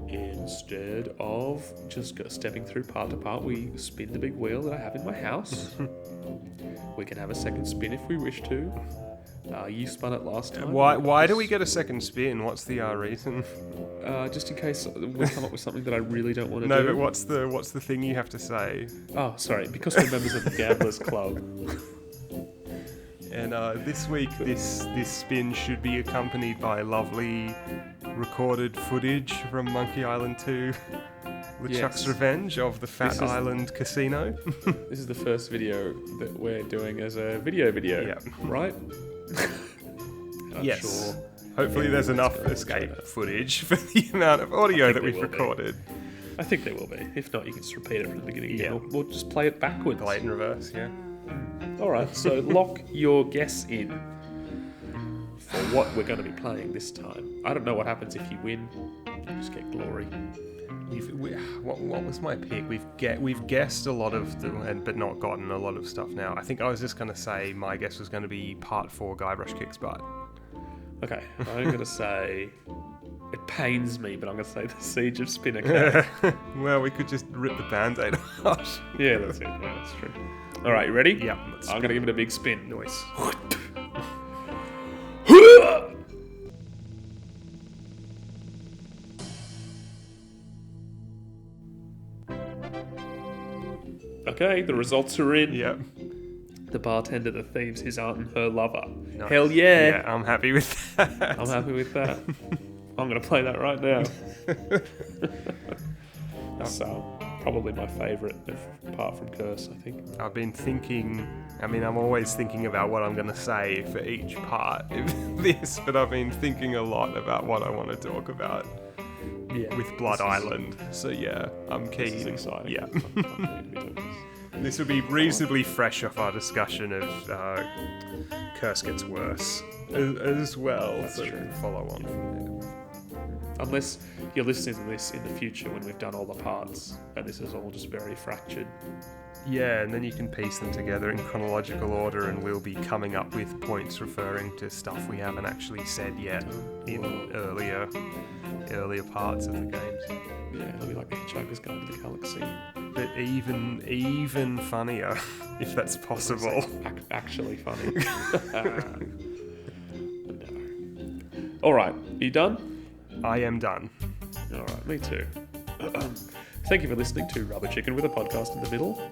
instead of just stepping through part to part, we spin the big wheel that I have in my house. We can have a second spin if we wish to. You spun it last time. Why do we get a second spin? What's the reason? Just in case we come up with something that I really don't want to do. No, but what's the thing you have to say? Oh, sorry, because we're members of the Gamblers Club. And this week, this spin should be accompanied by lovely recorded footage from Monkey Island 2, LeChuck's Revenge of the Fat Island Casino. This is the first video that we're doing as a video, Yeah. right? Yes. Sure. Hopefully there's enough escape footage for the amount of audio that we've recorded. I think there will be. If not, you can just repeat it from the beginning. Yeah. We'll just play it backwards. Play it in reverse, yeah. Alright, so lock your guess in for what we're going to be playing this time. I don't know what happens if you win. You just get glory. What was my pick? We've guessed a lot of but not gotten a lot of stuff now. I think I was just going to say my guess was going to be part 4 Guybrush Kicks Butt. Okay, I'm going to say... It pains me, but I'm going to say the Siege of Spinnaker. Well, we could just rip the Band-Aid off. Yeah, that's it. Yeah, that's true. Alright, you ready? Yeah. I'm going to give it a big spin. Noise. Okay, the results are in. Yep. The bartender that thieves his aunt and her lover. Nice. Hell yeah. Yeah, I'm happy with that. I'm happy with that. I'm going to play that right now. That's probably my favourite, apart from Curse, I think. I've been thinking, I'm always thinking about what I'm going to say for each part of this, but I've been thinking a lot about what I want to talk about with Blood Island. So yeah, I'm keen. This is exciting. Yeah. I'm keen to be doing this. This will be reasonably fresh off our discussion of Curse Gets Worse as well. That's true. Follow on from there. Unless you're listening to this in the future when we've done all the parts and this is all just very fractured. Yeah, and then you can piece them together in chronological order and we'll be coming up with points referring to stuff we haven't actually said yet in earlier parts of the games. Yeah, it'll be like the Hitchhiker's Guide to the Galaxy. But even funnier, if that's possible. Actually funny. No. Alright, you done? I am done. Alright, me too. Thank you for listening to Rubber Chicken with a podcast in the middle.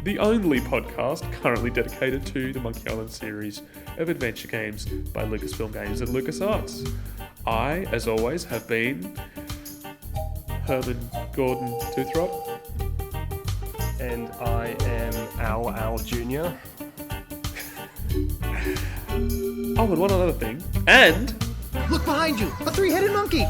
The only podcast currently dedicated to the Monkey Island series of adventure games by Lucasfilm Games and LucasArts. I, as always, have been Herman Gordon Toothrot. And I am Al Jr. Oh, and one other thing. And... Look behind you! A 3-headed monkey!